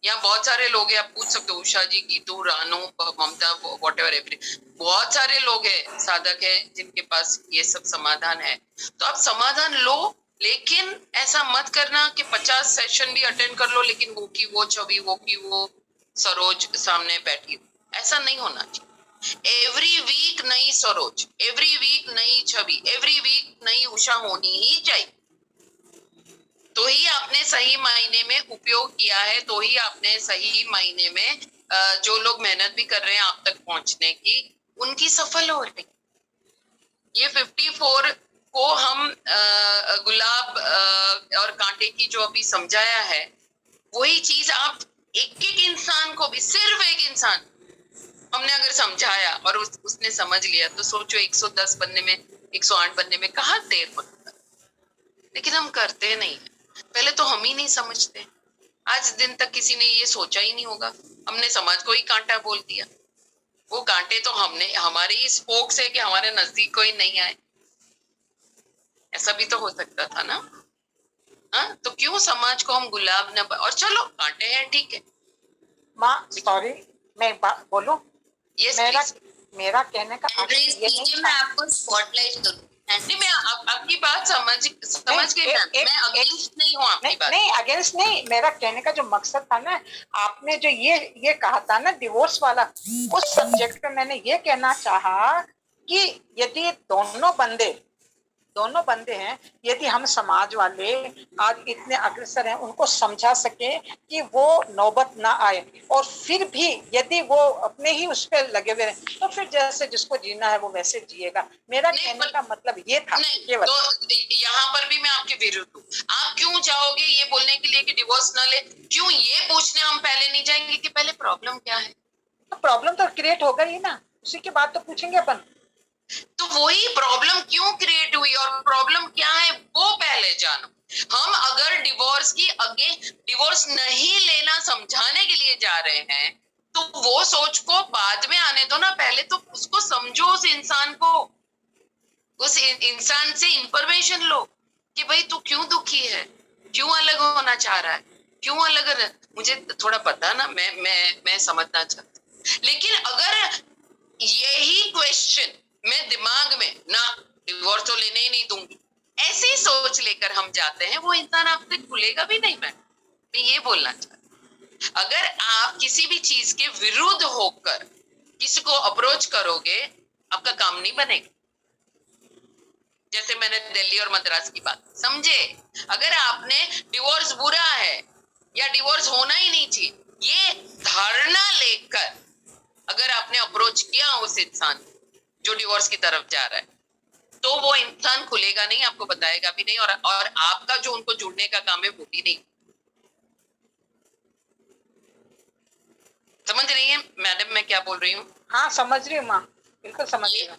यहाँ बहुत सारे लोग हैं, आप पूछ सकते हो, उषा जी, गीतू, रानू, ममता, वॉट एवर एवरी, बहुत सारे लोग हैं, साधक है जिनके पास ये सब समाधान है। तो आप समाधान लो, लेकिन ऐसा मत करना कि 50 सेशन भी अटेंड कर लो लेकिन वो की वो छवि, वो की वो सरोज सामने बैठी, ऐसा नहीं होना चाहिए। एवरी वीक नई सरोज, एवरी वीक नई छवि, एवरी वीक नई उषा होनी ही चाहिए। तो ही आपने सही मायने में उपयोग किया है, तो ही आपने सही मायने में जो लोग मेहनत भी कर रहे हैं आप तक पहुंचने की, उनकी सफल हो रही। ये 54 को हम गुलाब और कांटे की जो अभी समझाया है, वही चीज आप एक एक इंसान को भी, सिर्फ एक इंसान हमने अगर समझाया और उसने समझ लिया, तो सोचो 110 बनने में, 108 बनने में कहाँ देर बनता। लेकिन हम करते नहीं है। पहले तो हम ही नहीं समझते। आज दिन तक किसी ने ये सोचा ही नहीं होगा, हमने समाज को ही कांटा बोल दिया। वो कांटे तो हमने, हमारे ही स्पोक्स है कि हमारे नजदीक कोई नहीं आए। ऐसा भी तो हो सकता था ना। हाँ, तो क्यों समाज को हम गुलाब न, और चलो कांटे हैं ठीक है। माँ सॉरी, मैं बोलूं? यस मेरा कहने का एंड्रेस ये नहीं कीजिए, था। मैं आपको स्पॉटलाइट करूँ। नहीं, मैं आपकी बात समझ गई मैम, मैं अगेंस्ट नहीं हूँ आपकी बात। नहीं अगेंस्ट नहीं, मेरा कहने का जो मकसद था ना, आपने जो ये कहा था ना डिवोर्स वाला, उस सब्जेक्ट पे मैंने ये कहना चाहा कि यदि दोनों बंदे हैं, यदि हम समाज वाले आज इतने अग्रसर हैं, उनको समझा सके कि वो नौबत ना आए, और फिर भी यदि वो अपने ही उस पर लगे हुए हैं, तो फिर जैसे जिसको जीना है वो वैसे जिएगा। मेरा कहने का मतलब ये था केवल। तो यहाँ पर भी मैं आपके विरुद्ध हूँ। आप क्यों जाओगे ये बोलने के लिए कि डिवोर्स न ले? क्यों ये पूछने हम पहले नहीं जाएंगे कि पहले प्रॉब्लम क्या है? तो प्रॉब्लम तो क्रिएट होगा ही ना, उसी के बाद तो पूछेंगे अपन। तो वही प्रॉब्लम क्यों क्रिएट हुई और प्रॉब्लम क्या है वो पहले जानो। हम अगर डिवोर्स नहीं लेना समझाने के लिए जा रहे हैं, तो वो सोच को बाद में आने दो ना, पहले तो उसको समझो, उस इंसान को, उस इंसान से इंफॉर्मेशन लो कि भाई तू क्यों दुखी है, क्यों अलग होना चाह रहा है, क्यों अलग, मुझे थोड़ा पता ना, मैं समझना चाहती। लेकिन अगर यही क्वेश्चन मैं दिमाग में ना, डिवोर्स तो लेने ही नहीं दूंगी, ऐसी सोच लेकर हम जाते हैं, वो इंसान आपसे खुलेगा भी नहीं। मैं ये बोलना चाहती, अगर आप किसी भी चीज के विरुद्ध होकर किसी को अप्रोच करोगे, आपका काम नहीं बनेगा। जैसे मैंने दिल्ली और मद्रास की बात समझे, अगर आपने डिवोर्स बुरा है या डिवोर्स होना ही नहीं चाहिए, ये धारणा लेकर अगर आपने अप्रोच किया उस इंसान जो डिवोर्स की तरफ जा रहा है, तो वो इंसान खुलेगा नहीं, आपको बताएगा भी नहीं, और आपका जो उनको जुड़ने का काम है वो भी नहीं। समझ रही है मैडम मैं क्या बोल रही हूँ? हाँ समझ रही हूँ माँ, बिल्कुल समझ रही हूँ।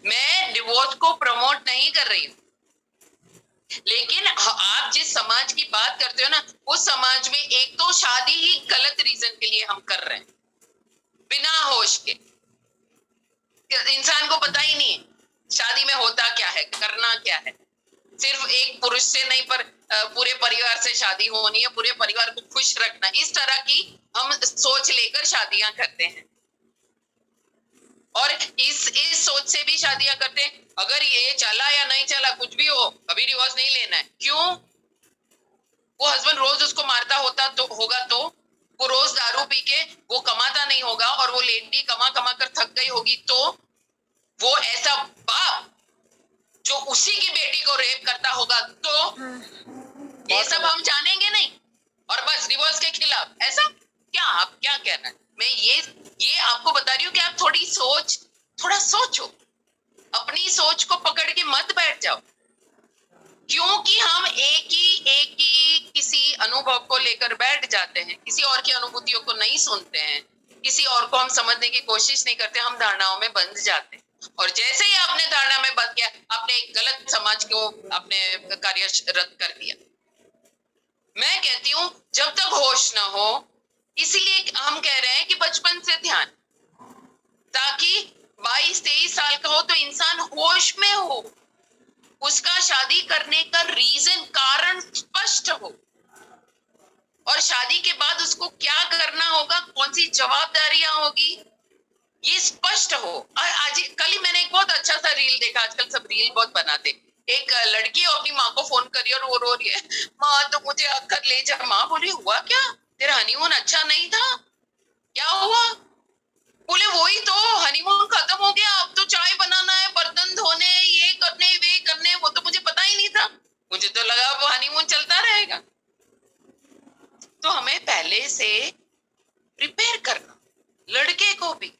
मैं डिवोर्स को प्रमोट नहीं कर रही हूँ, लेकिन आप जिस समाज की बात करते हो ना, उस समाज में एक तो शादी ही गलत रीजन के लिए हम कर रहे हैं, बिना होश के। इंसान को पता ही नहीं है शादी में होता क्या है, करना क्या है। सिर्फ एक पुरुष से नहीं, पर पूरे परिवार से शादी होनी है, पूरे परिवार को खुश रखना, इस तरह की हम सोच लेकर शादियां करते हैं, और इस सोच से भी शादियां करते हैं। अगर ये चला या नहीं चला, कुछ भी हो, कभी डिवोर्स नहीं लेना है। क्यों? वो हस्बैंड रोज उसको मारता होगा तो वो रोज दारू पी के वो कमाता नहीं होगा, और वो लेडी कमा कर थक गई होगी, तो वो ऐसा बाप जो उसी की बेटी को रेप करता होगा, तो ये सब हम जानेंगे नहीं, और बस डिवोर्स के खिलाफ। ऐसा क्या? आप क्या कहना है? मैं ये आपको बता रही हूँ कि आप थोड़ा सोचो, अपनी सोच को पकड़ के मत बैठ जाओ, क्योंकि हम एक ही किसी अनुभव को लेकर बैठ जाते हैं, किसी और की अनुभूतियों को नहीं सुनते हैं, किसी और को हम समझने की कोशिश नहीं करते, हम धारणाओं में बंध जाते हैं। और जैसे ही आपने धारणा में बंध गया, आपने एक गलत समाज को अपने कार्यरत कर दिया। मैं कहती हूँ जब तक होश ना हो, इसीलिए हम कह रहे हैं कि बचपन से ध्यान, ताकि 22-23 साल का हो तो इंसान होश में हो, उसका शादी करने का रीजन, कारण स्पष्ट हो, और शादी के बाद उसको क्या करना होगा, कौन सी जवाबदारियां होगी, ये स्पष्ट हो। आज कल ही मैंने एक बहुत अच्छा सा रील देखा, आजकल सब रील बहुत बनाते। एक लड़की अपनी माँ को फोन करी और वो रो रही है, माँ तो मुझे आकर ले जा। माँ बोली हुआ क्या, तेरा हनीमून अच्छा नहीं था, क्या हुआ? बोले वही तो, हनीमून खत्म हो गया, अब तो चाय बनाना है, बर्तन धोने, ये करने वे करने, वो तो मुझे पता ही नहीं था, मुझे तो लगा वो हनीमून चलता रहेगा। तो हमें पहले से प्रिपेयर करना, लड़के को भी।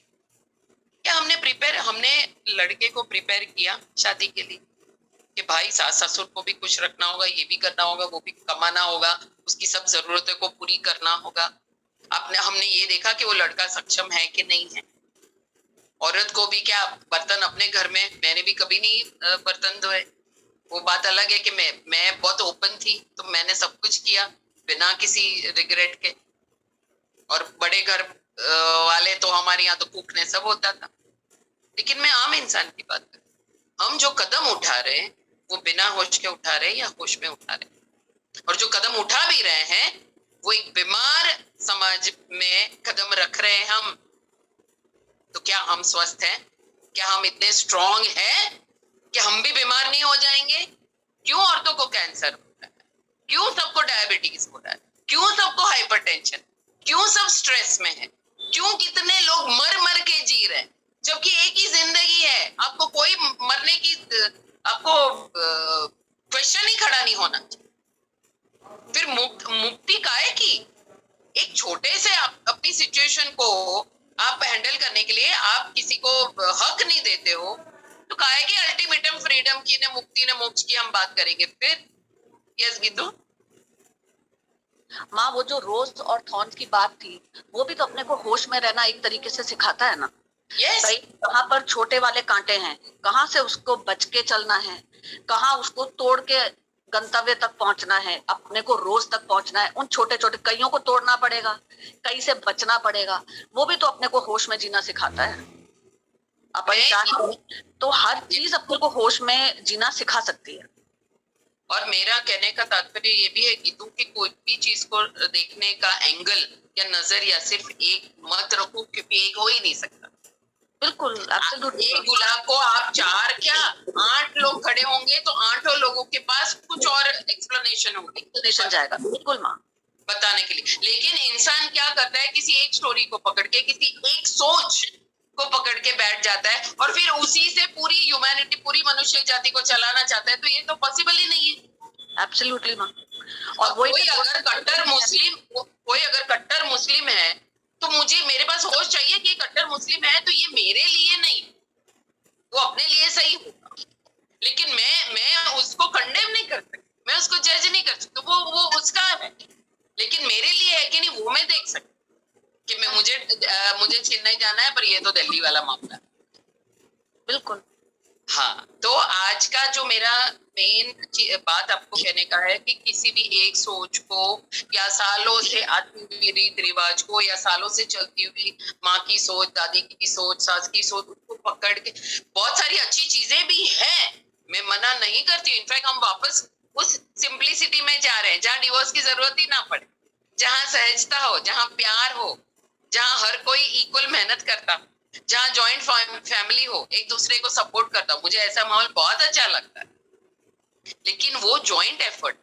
क्या हमने लड़के को प्रिपेयर किया शादी के लिए कि भाई सास ससुर को भी खुश रखना होगा, ये भी करना होगा, वो भी कमाना होगा, उसकी सब जरूरतों को पूरी करना होगा। हमने ये देखा कि वो लड़का सक्षम है कि नहीं है। औरत को भी क्या, बर्तन अपने घर में मैंने भी कभी नहीं बर्तन धोए, वो बात अलग है कि मैं बहुत ओपन थी, तो मैंने सब कुछ किया बिना किसी रिग्रेट के। और बड़े घर वाले तो हमारे यहाँ तो कूकने सब होता था। लेकिन मैं आम इंसान की बात कर, हम जो कदम उठा रहे हैं वो बिना होश के उठा रहे हैं या होश में उठा रहे हैं? और जो कदम उठा भी रहे हैं वो एक बीमार समाज में कदम रख रहे हैं हम। तो क्या हम स्वस्थ हैं? क्या हम इतने स्ट्रॉन्ग हैं कि हम भी बीमार नहीं हो जाएंगे? क्यों औरतों को कैंसर हो रहा है? क्यों सबको डायबिटीज हो रहा है? क्यों सबको हाइपरटेंशन? क्यों सब स्ट्रेस में है? क्यों कितने लोग मर मर के जी रहे हैं, जबकि एक ही जिंदगी है? आपको कोई मरने की, आपको क्वेश्चन ही खड़ा नहीं होना चाहिए। फिर मुक्ति काहे की? एक छोटे से अपनी सिचुएशन को आप हैंडल करने के लिए आप किसी को हक नहीं देते हो, तो काहे की अल्टीमेटम फ्रीडम की, ने मुक्ति ने मोक्ष की हम बात करेंगे फिर? यस गीतू? माँ, वो जो रोज और थॉर्न्स की बात थी, वो भी तो अपने को होश में रहना एक तरीके से सिखाता है ना। यस। भाई कहाँ पर छोटे वाले कांटे हैं, कहाँ से उसको बच के चलना है, कहाँ उसको तोड़ के गंतव्य तक पहुंचना है, अपने को रोज तक पहुंचना है। उन छोटे छोटे कईयों को तोड़ना पड़ेगा, कई से बचना पड़ेगा। वो भी तो अपने को होश में जीना सिखाता है। अपन चाहे तो हर चीज अपने को होश में जीना सिखा सकती है। और मेरा कहने का तात्पर्य ये भी है कि कोई भी चीज को देखने का एंगल या नजरिया सिर्फ एक मत रखो, क्योंकि एक हो ही नहीं सकता। बिल्कुल, एक गुलाब को आप 4 क्या 8 लोग खड़े होंगे तो 8 लोगों के पास कुछ और एक्सप्लेनेशन होगी, एक्सप्लेनेशन जाएगा। बिल्कुल माँ, बताने के लिए। लेकिन इंसान क्या करता है, किसी एक स्टोरी को पकड़ के, किसी एक सोच को पकड़ के बैठ जाता है और फिर उसी से पूरी ह्यूमैनिटी, पूरी मनुष्य जाति को चलाना चाहता है। तो ये तो पॉसिबल ही नहीं है। एब्सोल्युटली माँ। और कोई अगर कट्टर मुस्लिम है तो मेरे पास होश चाहिए कि कट्टर मुस्लिम है तो ये मेरे लिए नहीं, वो अपने लिए सही होगा। लेकिन मैं उसको कंडेम नहीं कर सकती, मैं उसको जज नहीं कर सकती, वो उसका है। लेकिन मेरे लिए है कि नहीं, वो मैं देख सकती कि मुझे चेन्नई जाना है, पर ये तो दिल्ली वाला मामला है। बिल्कुल। हाँ, तो आज का जो मेरा मेन बात आपको कहने का है कि किसी भी एक सोच को या सालों से आती हुई रीत रिवाज को या सालों से चलती हुई माँ की सोच, दादी की सोच, सास की सोच, उसको पकड़ के, बहुत सारी अच्छी चीजें भी हैं, मैं मना नहीं करती। इनफैक्ट हम वापस उस सिंप्लिसिटी में जा रहे हैं जहाँ डिवोर्स की जरूरत ही ना पड़े, जहाँ सहजता हो, जहाँ प्यार हो, जहाँ हर कोई इक्वल मेहनत करता, जहाँ जॉइंट फैमिली हो, एक दूसरे को सपोर्ट करता। मुझे ऐसा माहौल बहुत अच्छा लगता है। लेकिन वो जॉइंट एफर्ट,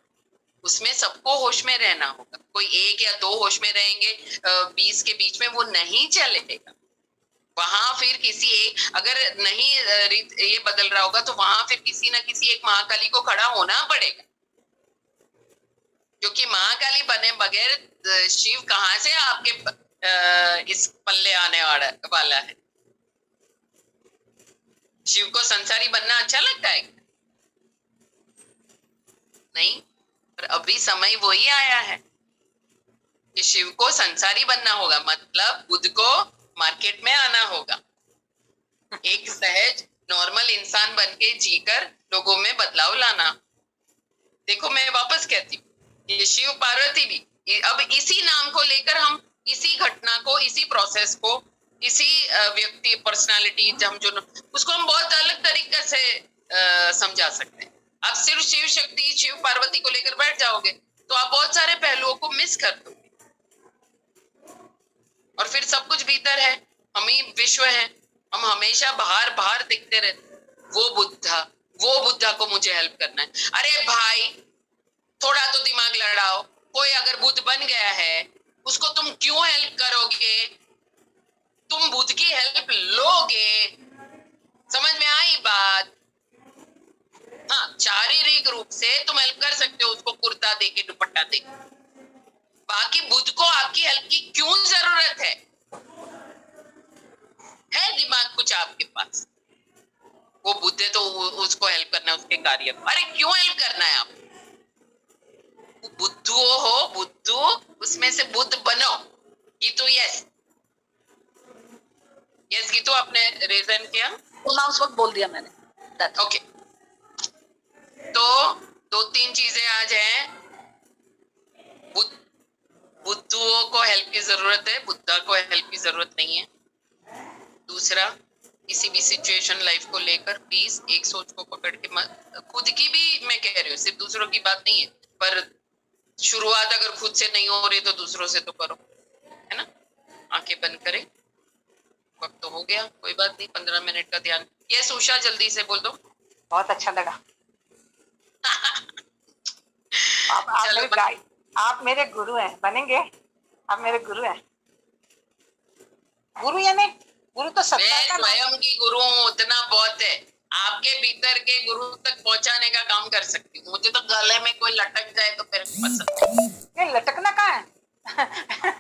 उसमें सबको होश में रहना होगा। कोई 1 या 2 होश में रहेंगे 20 के बीच में, वो नहीं चलेगा। वहां फिर किसी एक, अगर नहीं ये बदल रहा होगा तो वहां फिर किसी ना किसी एक महाकाली को खड़ा होना पड़ेगा, क्योंकि महाकाली बने बगैर शिव कहाँ से आपके इस पल्ले आने वाला है? शिव को संसारी बनना अच्छा लगता है नहीं? पर अभी समय वही आया है कि शिव को संसारी बनना होगा, मतलब बुध को मार्केट में आना होगा, एक सहज नॉर्मल इंसान बन के जीकर लोगों में बदलाव लाना। देखो मैं वापस कहती हूँ, ये शिव पार्वती भी अब इसी नाम को लेकर हम इसी घटना को, इसी प्रोसेस को, इसी व्यक्ति पर्सनालिटी उसको हम बहुत अलग तरीके से समझा सकते हैं। आप सिर्फ शिव शक्ति, शिव पार्वती को लेकर बैठ जाओगे तो आप बहुत सारे पहलुओं को मिस कर दोगे, और फिर सब कुछ भीतर है, हम ही विश्व है, हम हमेशा बाहर बाहर दिखते रहते। वो बुद्धा को मुझे हेल्प करना है। अरे भाई थोड़ा तो दिमाग लड़ाओ, कोई अगर बुद्ध बन गया है उसको तुम क्यों हेल्प करोगे? तुम बुद्ध की हेल्प लोगे, समझ में आई बात? हाँ, शारीरिक रूप से तुम हेल्प कर सकते हो, उसको कुर्ता दे के, दुपट्टा दे, बाकी बुद्ध को आपकी हेल्प की क्यों जरूरत है? दिमाग कुछ आपके पास, वो बुद्ध है तो उसको हेल्प करना है उसके कार्य को। अरे क्यों हेल्प करना है आप? बुद्धू हो, बुद्धू, उसमें से बुद्ध बनो। गीतू यस गीतू, आपने रीजन किया तो मैं उस वक्त बोल दिया मैंने। ओके तो 2-3 चीजें आज हैं। बुद्धुओं को हेल्प की जरूरत है, बुद्धा को हेल्प की जरूरत नहीं है। दूसरा, किसी भी सिचुएशन लाइफ को लेकर प्लीज एक सोच को पकड़ के मत, खुद की भी मैं कह रही हूँ, सिर्फ दूसरों की बात नहीं है, पर शुरुआत अगर खुद से नहीं हो रही तो दूसरों से तो करो, है ना? आंखें बंद करें, वक्त तो हो गया, कोई बात नहीं, 15 मिनट का ध्यान। ये उषा जल्दी से बोल दो। बहुत अच्छा लगा। चलो, आप मेरे गुरु हैं, बनेंगे, आप मेरे गुरु हैं। गुरु यानी गुरु तो सत्ता मैं का नाम। स्वयं की गुरु हूँ, उतना बहुत है। आपके भीतर के गुरु तक पहुंचाने का काम कर सकती हूँ। मुझे तो गले में कोई लटक जाए तो फिर पसंद नहीं। ये लटकना कहाँ है?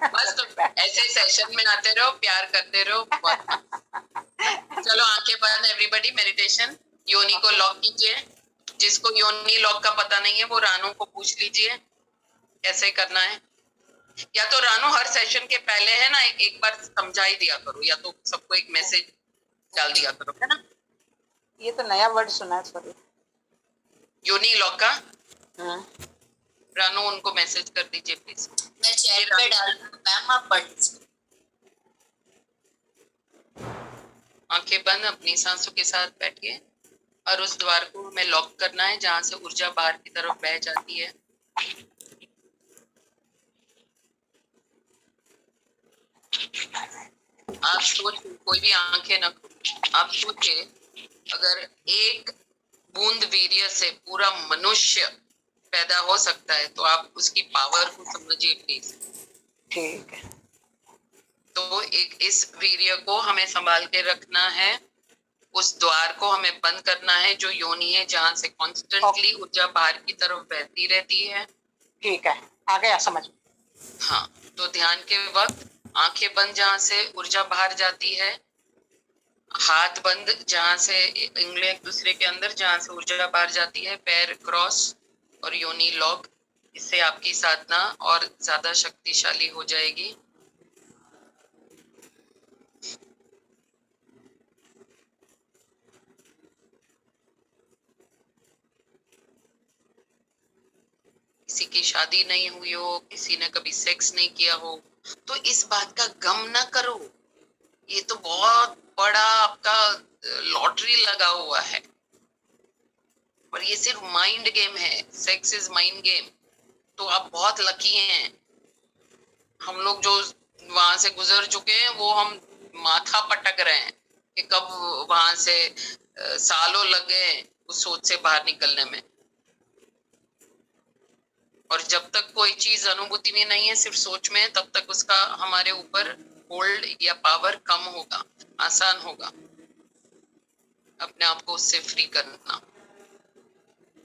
बस तो ऐसे सेशन में आते रहो, प्यार करते रहो। चलो आंखें बंद, एवरीबॉडी मेडिटेशन। योनि को लॉक कीजिए। जिसको योनि लॉक का पता नहीं है वो रानू को पूछ लीजिए कैसे करना है, या तो रानू हर सेशन के पहले है ना एक बार समझा ही दिया करो, या तो सबको एक मैसेज डाल दिया करो, है ना? ये तो नया वर्ड सुना है, सॉरी। योनि लॉक का रानू उनको मैसेज कर दीजिए प्लीज। मैं चैट पे डाल दूं मैम, आप पढ़ लीजिए। आंखें बंद, अपनी सांसों के साथ बैठिए और उस द्वार को हमें लॉक करना है जहां से ऊर्जा बाहर की तरफ बह जाती है। आप सोच, कोई भी आंखें न खोलें, आप सोचे अगर एक बूंद वीर्य से पूरा मनुष्य पैदा हो सकता है तो आप उसकी पावर को समझिए प्लीज। ठीक है। तो एक इस वीर्य को हमें संभाल के रखना है, उस द्वार को हमें बंद करना है जो योनि है, जहां से कॉन्स्टेंटली ऊर्जा बाहर की तरफ बहती रहती है। ठीक है, आ गया समझ। हाँ, तो ध्यान के वक्त आंखें बंद जहां से ऊर्जा बाहर जाती है, हाथ बंद जहां से इंगलियां एक दूसरे के अंदर जहां से ऊर्जा बाहर जाती है, पैर क्रॉस और योनि लॉक। इससे आपकी साधना और ज्यादा शक्तिशाली हो जाएगी। किसी की शादी नहीं हुई हो, किसी ने कभी सेक्स नहीं किया हो, तो इस बात का गम ना करो। ये तो बहुत बड़ा आपका लॉटरी लगा हुआ है, पर ये सिर्फ माइंड गेम है। Sex is mind game. तो आप बहुत लकी हैं। हम लोग जो वहां से गुजर चुके हैं वो हम माथा पटक रहे हैं कि कब वहां से सालों लग गए उस सोच से बाहर निकलने में। और जब तक कोई चीज अनुभूति में नहीं है, सिर्फ सोच में है, तब तक उसका हमारे ऊपर होल्ड या पावर कम होगा, आसान होगा अपने आप को उससे फ्री करना।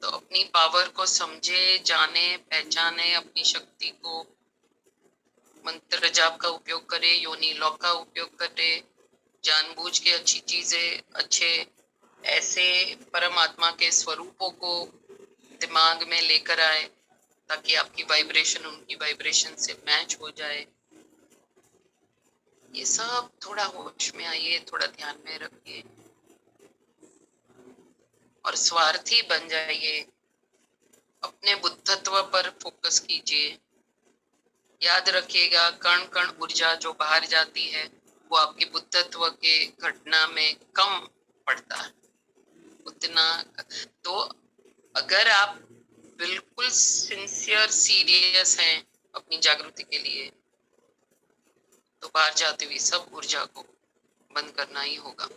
तो अपनी पावर को समझे, जाने, पहचाने, अपनी शक्ति को, मंत्र जाप का उपयोग करे, योनि लॉक का उपयोग करे, जानबूझ के अच्छी चीजें, अच्छे ऐसे परमात्मा के स्वरूपों को दिमाग में लेकर आए ताकि आपकी वाइब्रेशन उनकी वाइब्रेशन से मैच हो जाए। ये सब थोड़ा होश में आइए, थोड़ा ध्यान में रखिए और स्वार्थी बन जाइए। अपने बुद्धत्व पर फोकस कीजिए। याद रखिएगा, कण कण ऊर्जा जो बाहर जाती है वो आपके बुद्धत्व के घटना में कम पड़ता है उतना। तो अगर आप बिल्कुल सिंसियर सीरियस हैं अपनी जागृति के लिए, तो बाहर जाते हुए सब ऊर्जा को बंद करना ही होगा,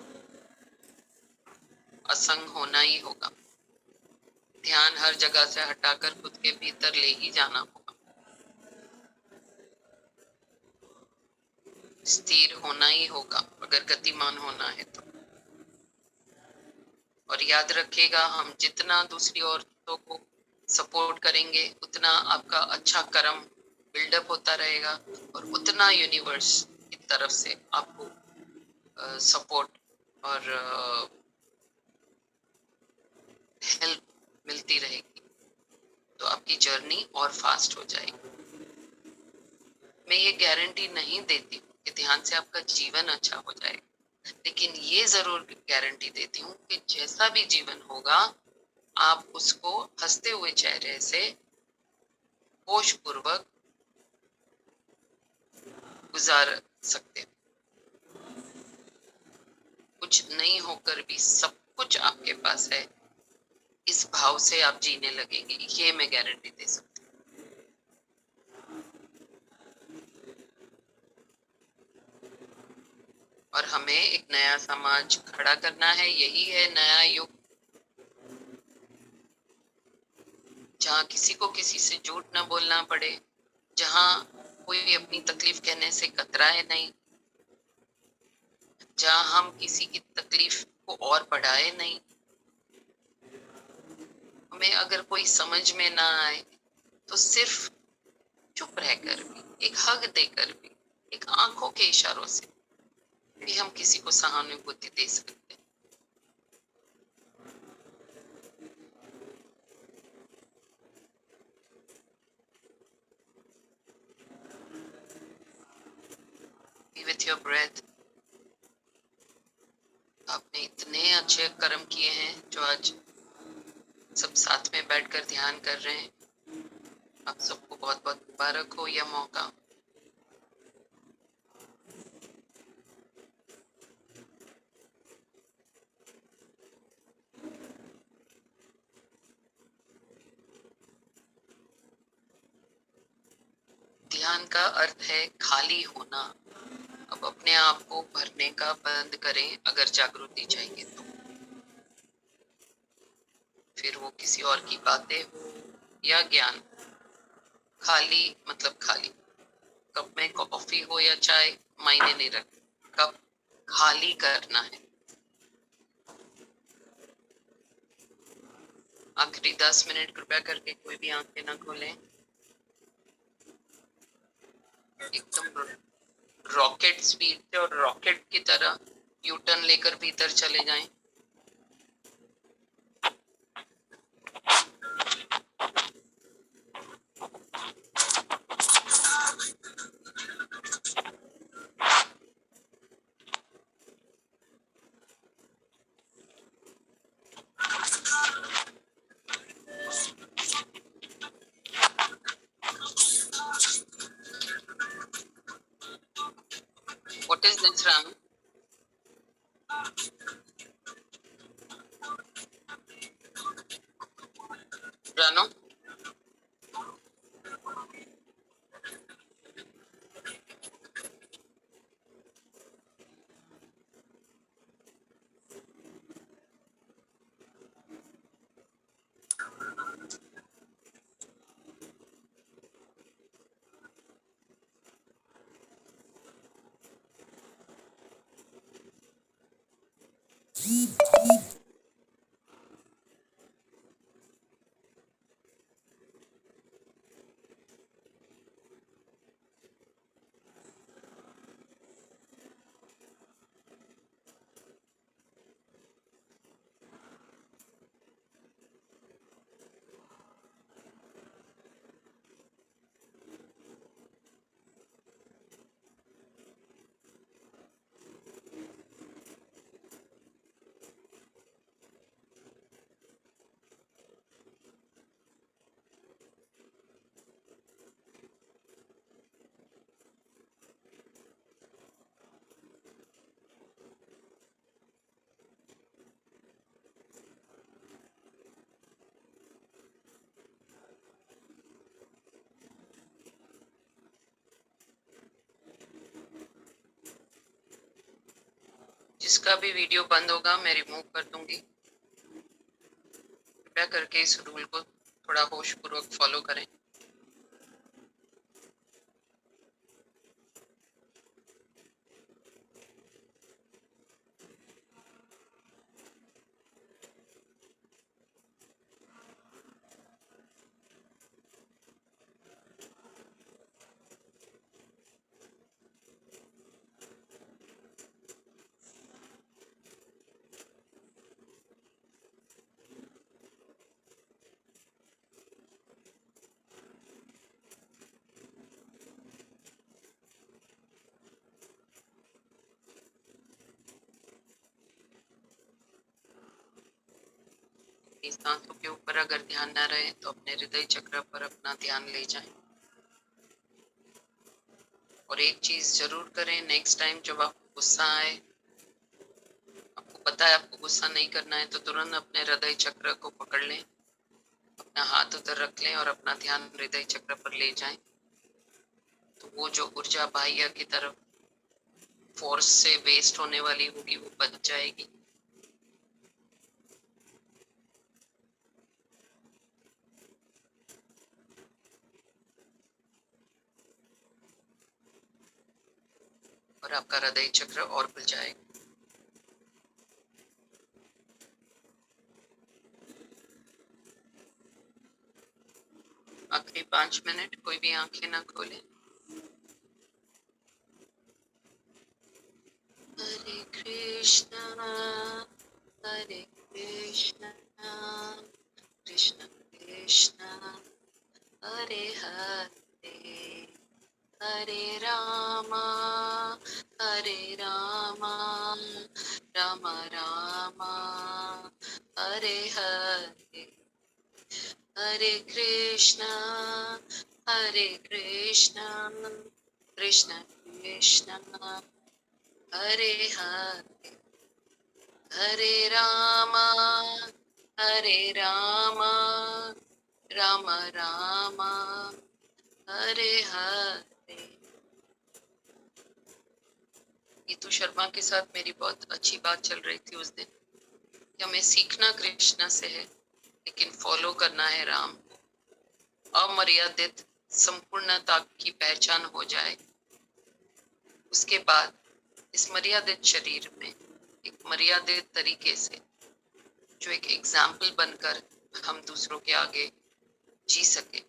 असंग होना ही होगा। ध्यान हर जगह से हटाकर खुद के भीतर ले ही जाना होगा। स्थिर होना ही होगा अगर गतिमान होना है तो। और याद रखिएगा, हम जितना दूसरी औरतों को सपोर्ट करेंगे उतना आपका अच्छा कर्म बिल्डअप होता रहेगा और उतना यूनिवर्स की तरफ से आपको सपोर्ट और हेल्प मिलती रहेगी। तो आपकी जर्नी और फास्ट हो जाएगी। मैं ये गारंटी नहीं देती हूँ कि ध्यान से आपका जीवन अच्छा हो जाएगा, लेकिन ये जरूर गारंटी देती हूँ कि जैसा भी जीवन होगा आप उसको हंसते हुए चेहरे से होश पूर्वक गुजार सकते हो। कुछ नहीं होकर भी सब कुछ आपके पास है, इस भाव से आप जीने लगेंगे, ये मैं गारंटी दे सकती हूँ। और हमें एक नया समाज खड़ा करना है, यही है नया युग, जहाँ किसी को किसी से झूठ न बोलना पड़े, जहाँ कोई अपनी तकलीफ कहने से कतराए नहीं, जहाँ हम किसी की तकलीफ को और बढ़ाए नहीं। हमें अगर कोई समझ में ना आए तो सिर्फ चुप रहकर भी, एक हग देकर भी, एक आंखों के इशारों से भी हम किसी को सहानुभूति दे सकते हैं। Be with your breath। आपने इतने अच्छे कर्म किए हैं जो आज सब साथ में बैठकर ध्यान कर रहे हैं। आप सबको बहुत बहुत मुबारक हो यह मौका। ध्यान का अर्थ है खाली होना। अब अपने आप को भरने का बंद करें अगर जागृति चाहिए तो। फिर वो किसी और की बातें हो या ज्ञान, खाली मतलब खाली। कप में कॉफी हो या चाय मायने नहीं रखते, कप खाली करना है। आखिरी 10 मिनट कृपया करके कोई भी आंखें ना खोलें। एकदम रॉकेट स्पीड से और रॉकेट की तरह यू टर्न लेकर भीतर चले जाएं। What is this, Ranu? Ranu? जिसका भी वीडियो बंद होगा मैं रिमूव कर दूंगी। कृपया करके इस रूल को थोड़ा होशपूर्वक फॉलो करें। सांसों के ऊपर अगर ध्यान न रहे तो अपने हृदय चक्र पर अपना ध्यान ले जाएं। और एक चीज जरूर करें, नेक्स्ट टाइम जब आपको गुस्सा आए, आपको पता है आपको गुस्सा नहीं करना है, तो तुरंत अपने हृदय चक्र को पकड़ लें, अपना हाथ उधर रख लें और अपना ध्यान हृदय चक्र पर ले जाएं। तो वो जो ऊर्जा बाह्य की तरफ फोर्स से वेस्ट होने वाली होगी वो बच जाएगी। और आपका हृदय चक्र और खुल जाएगा। आखिरी 5 मिनट कोई भी आंखें ना खोले। हरे कृष्णा कृष्ण कृष्णा हरे हरे, हरे रामा राम रामा हरे हरे, हरे कृष्णा कृष्ण कृष्ण हरे हरे, हरे रामा राम रामा हरे हरे। गीतू शर्मा के साथ मेरी बहुत अच्छी बात चल रही थी उस दिन कि हमें सीखना कृष्ण से है लेकिन फॉलो करना है राम को। अमर्यादित संपूर्णता की पहचान हो जाए, उसके बाद इस मर्यादित शरीर में एक मर्यादित तरीके से जो एक एग्जाम्पल बनकर हम दूसरों के आगे जी सके,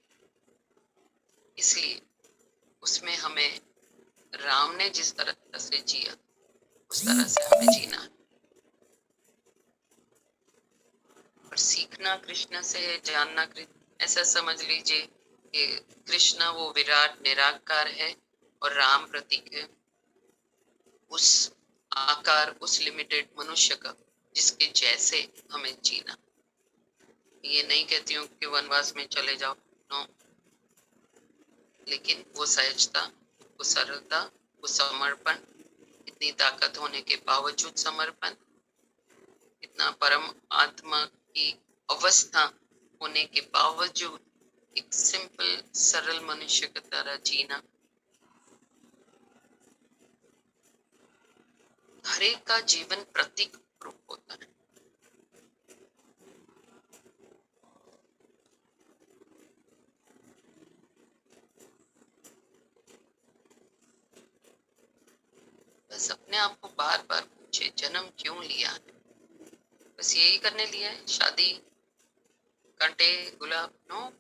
इसलिए उसमें हमें राम ने जिस तरह से जिया उस तरह से हमें जीना है। और सीखना कृष्ण से है, जानना कृष्ण, ऐसा समझ लीजिए कि कृष्ण वो विराट निराकार है और राम प्रतीक है उस आकार, उस लिमिटेड मनुष्य का जिसके जैसे हमें जीना। ये नहीं कहती हूँ कि वनवास में चले जाओ, नो, लेकिन वो सहजता, वो सरलता, वो समर्पण, इतनी ताकत होने के बावजूद समर्पण, इतना परम आत्मा की अवस्था होने के बावजूद एक सिंपल सरल मनुष्य की तरह जीना। हर एक का जीवन प्रतीक रूप होता है। बस अपने आप को बार बार पूछे जन्म क्यों लिया है। बस यही करने लिया है, शादी, कांटे, गुलाब, नो।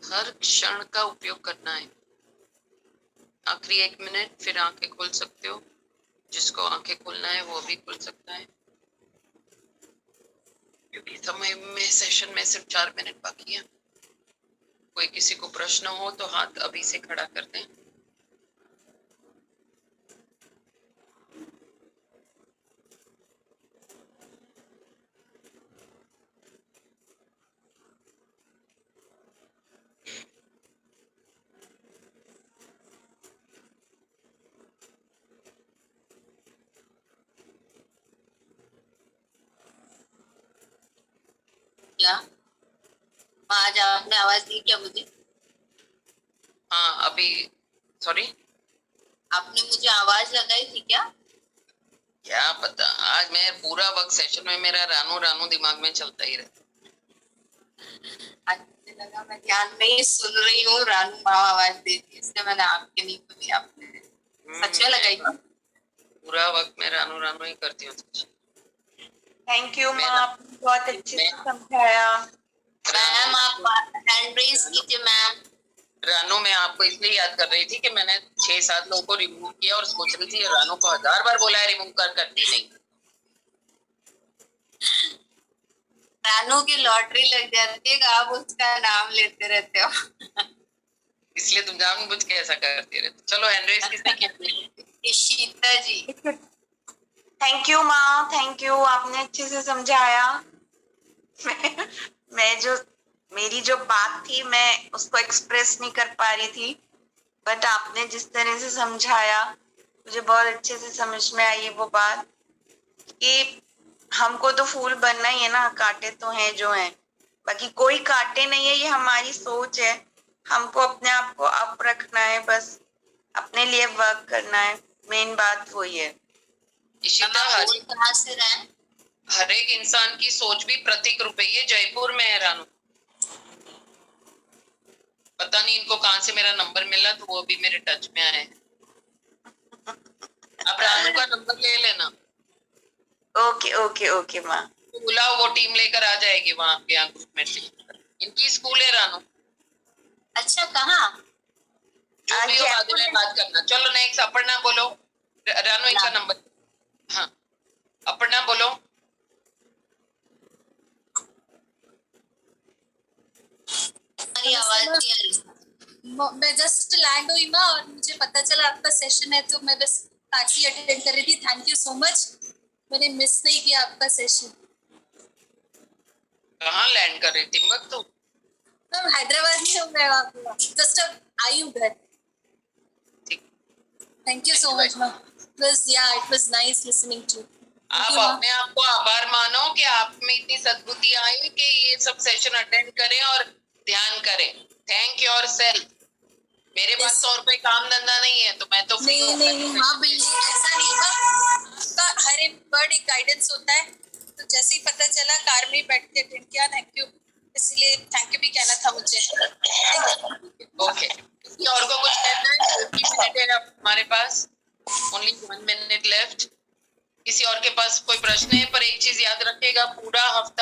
हर क्षण का उपयोग करना है। आखिरी 1 मिनट, फिर आंखें खोल सकते हो। जिसको आंखें खोलना है वो भी खोल सकता है, क्योंकि समय में सेशन में सिर्फ 4 मिनट बाकी है। कोई किसी को प्रश्न हो तो हाथ अभी से खड़ा कर दें। क्या माँ, आज आपने आवाज दी क्या मुझे? हाँ हाँ अभी सॉरी आपने मुझे आवाज लगाई थी क्या? क्या पता, आज मैं पूरा वक्त सेशन में मेरा रानू रानू दिमाग में चलता ही रहता। आज मुझे लगा मैं ध्यान नहीं सुन रही हूँ, रानू माँ आवाज देती है, इसलिए मैंने आपके नहीं बोली, आपने सच में लगाई थी? पूरा वक्त मैं रानू रानू ही करती हूँ। थैंक यू मैं- माँ, आपने बहुत अच्छे से मैं- समझाया। मैम आप हैंड रेज कीजिए मैम। रानू मैं आपको इसलिए याद कर रही थी कि मैंने 6-7 लोगों को रिमूव किया और सोच रही थी रानू को 1000 बार बोला है रिमूव करती नहीं। रानू की लॉटरी लग जाती है, आप उसका नाम लेते रहते हो। इसलिए तुम जानबूझ के ऐसा करती रहती। चलो हैंडरेस किसने किया? इशिता जी। थैंक यू माँ, थैंक यू, आपने अच्छे से समझाया। मैं जो मेरी जो बात थी मैं उसको एक्सप्रेस नहीं कर पा रही थी, बट आपने जिस तरह से समझाया मुझे बहुत अच्छे से समझ में आई वो बात कि हमको तो फूल बनना ही है ना, कांटे तो हैं जो हैं, बाकी कोई कांटे नहीं है, ये हमारी सोच है। हमको अपने आप को अप रखना है, बस अपने लिए वर्क करना है, मेन बात वही है। इशिता बोल कहाँ से रहे हैं? हर एक इंसान की सोच भी प्रतीक रूप है। ये जयपुर में है रानू, पता नहीं इनको कहाँ से मेरा नंबर मिला, तो वो भी मेरे टच में आए हैं। अब रानू का नंबर ले लेना। ओके ओके ओके माँ। तो बुलाओ, वो टीम लेकर आ जाएगी वहां पे, यहाँ ग्रुप में से। इनकी स्कूल है रानू। अच्छा कहाँ? जो भी हो बाद में बात करना। चलो नेक्स्ट अपर्णा बोलो। रानू इनका नंबर। हाँ अपर्णा बोलो। हमारी आवाज नहीं आ रही। मैं जस्ट लैंड हुई माँ और मुझे पता चला आपका सेशन है, तो मैं बस ताकि अटेंड कर रही थी। थैंक यू सो मच, मैंने मिस नहीं किया आपका सेशन। कहाँ लैंड कर रही थी तू? मैं हैदराबाद में हूँ, मैं वहाँ पे जस्ट अब आई हूँ घर। थैंक यू सो मच माँ, बस या it was nice listening to. आप अपने आप को आभार मानो कि आप में इतनी सद्बुद्धि आई कि ये सब सेशन अटेंड करें और ध्यान करें। Thank your self. मेरे पास तो और कोई काम धंधा नहीं है, तो मैं तो free नहीं होकर नहीं माँ, बिल्कुल ऐसा नहीं माँ, आपका हर एक वर्ड एक गाइडेंस होता है। तो जैसे ही पता चला कार में ही बैठ के अटेंड किया, थैंक यू, इसलिए थैंक यू भी कहना था मुझे। ओके किसी और को कुछ कहना है? 20 मिनट है अब हमारे पास, ओनली 1 मिनट लेफ्ट। किसी और के पास कोई प्रश्न है? पर एक चीज याद रखिएगा, पूरा हफ्ता